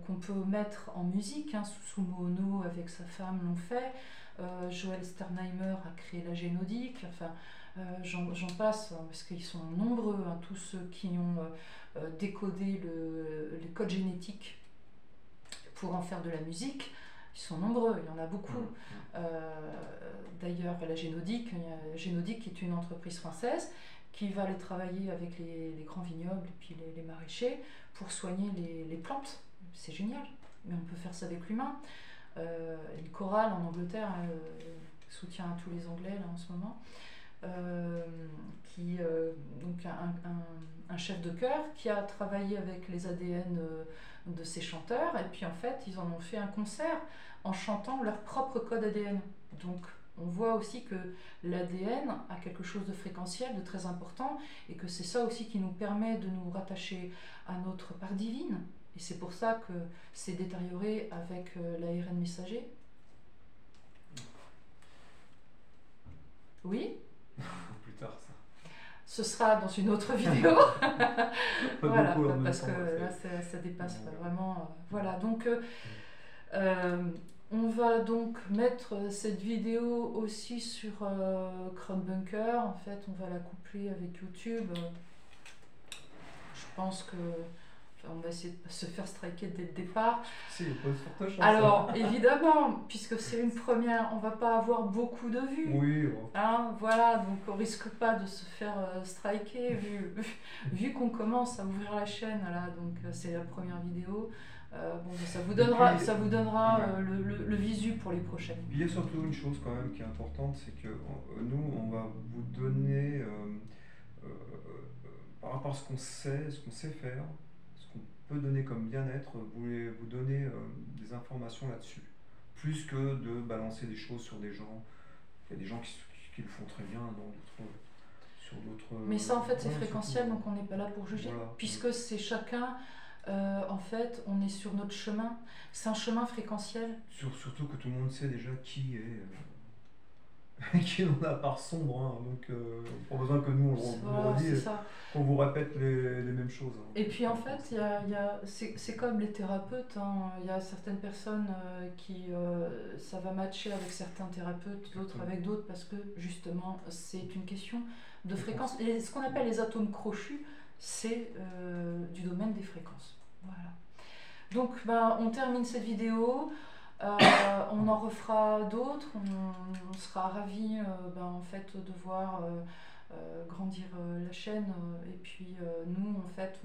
qu'on peut mettre en musique. Hein. Susumu Ono avec sa femme l'ont fait. Joël Sternheimer a créé la génodique. Enfin, j'en passe, hein, parce qu'ils sont nombreux, hein, tous ceux qui ont décodé les codes génétiques pour en faire de la musique. Ils sont nombreux, il y en a beaucoup. D'ailleurs, la Génodique, Génodique est une entreprise française qui va aller travailler avec les grands vignobles et puis les maraîchers pour soigner les plantes. C'est génial, mais on peut faire ça avec l'humain. Une chorale en Angleterre, soutient à tous les Anglais là, en ce moment, donc un chef de chœur qui a travaillé avec les ADN de ces chanteurs, et puis en fait ils en ont fait un concert en chantant leur propre code ADN. Donc on voit aussi que l'ADN a quelque chose de fréquentiel, de très important, et que c'est ça aussi qui nous permet de nous rattacher à notre part divine. Et c'est pour ça que c'est détérioré avec l'ARN messager. Oui? Plus tard, ça. Ce sera dans une autre vidéo. Voilà, parce que là, ça dépasse vraiment. Voilà, donc on va donc mettre cette vidéo aussi sur Crunbunker. En fait, on va la coupler avec YouTube. Je pense que on va essayer de se faire striker dès le départ. Si, il y a pas de forte chance. Alors, évidemment, puisque c'est une première, on va pas avoir beaucoup de vues. Oui, ouais. Hein, voilà, donc on risque pas de se faire striker vu qu'on commence à ouvrir la chaîne. Là, donc c'est la première vidéo. Bon, ça vous donnera le visu pour les prochaines. Il y a surtout une chose quand même qui est importante, c'est que nous, on va vous donner, par rapport à ce qu'on sait faire, ce qu'on peut donner comme bien-être, vous donner des informations là-dessus. Plus que de balancer des choses sur des gens. Il y a des gens qui le font très bien sur d'autres... Mais ça, en fait, c'est fréquentiel, donc on n'est pas là pour juger. Voilà. Puisque c'est chacun... en fait, on est sur notre chemin. C'est un chemin fréquentiel. Surtout que tout le monde sait déjà qui est qui est dans la part sombre. Hein, donc, pas besoin que nous on le redise, qu'on vous répète les mêmes choses. Hein. Et puis en fait, c'est comme les thérapeutes. Hein. Il y a certaines personnes qui ça va matcher avec certains thérapeutes, d'autres avec d'autres, parce que justement, c'est une question de fréquence. Et ce qu'on appelle les atomes crochus, c'est du domaine des fréquences. Voilà. Donc on termine cette vidéo, on en refera d'autres, on sera ravis en fait, de voir grandir la chaîne, et puis nous en fait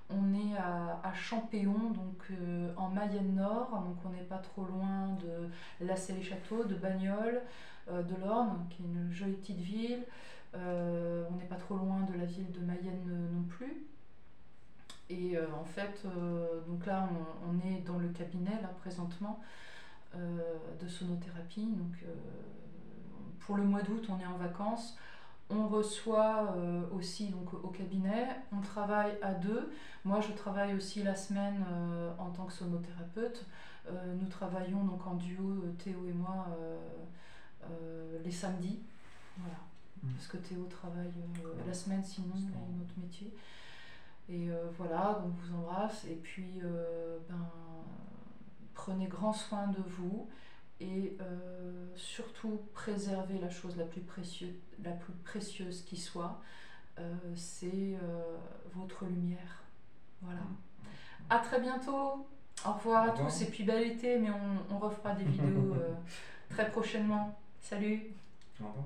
on est à Champéon, donc en Mayenne Nord, donc on n'est pas trop loin de Lassay-les-Châteaux, de Bagnols, de l'Orne, qui est une jolie petite ville. On n'est pas trop loin de la ville de Mayenne non plus. Et en fait, donc là, on est dans le cabinet, là, présentement, de sonothérapie. Donc, pour le mois d'août, on est en vacances. On reçoit aussi donc, au cabinet. On travaille à deux. Moi, je travaille aussi la semaine en tant que sonothérapeute. Nous travaillons donc en duo, Théo et moi, les samedis. Voilà. Parce que Théo travaille la semaine, sinon il a un autre métier. Et voilà, donc je vous embrasse. Et puis, prenez grand soin de vous. Et surtout, préservez la chose la plus précieuse qui soit. C'est votre lumière. Voilà. À très bientôt. Au revoir à tous. Et puis, bel été, mais on refera des vidéos très prochainement. Salut. Au revoir.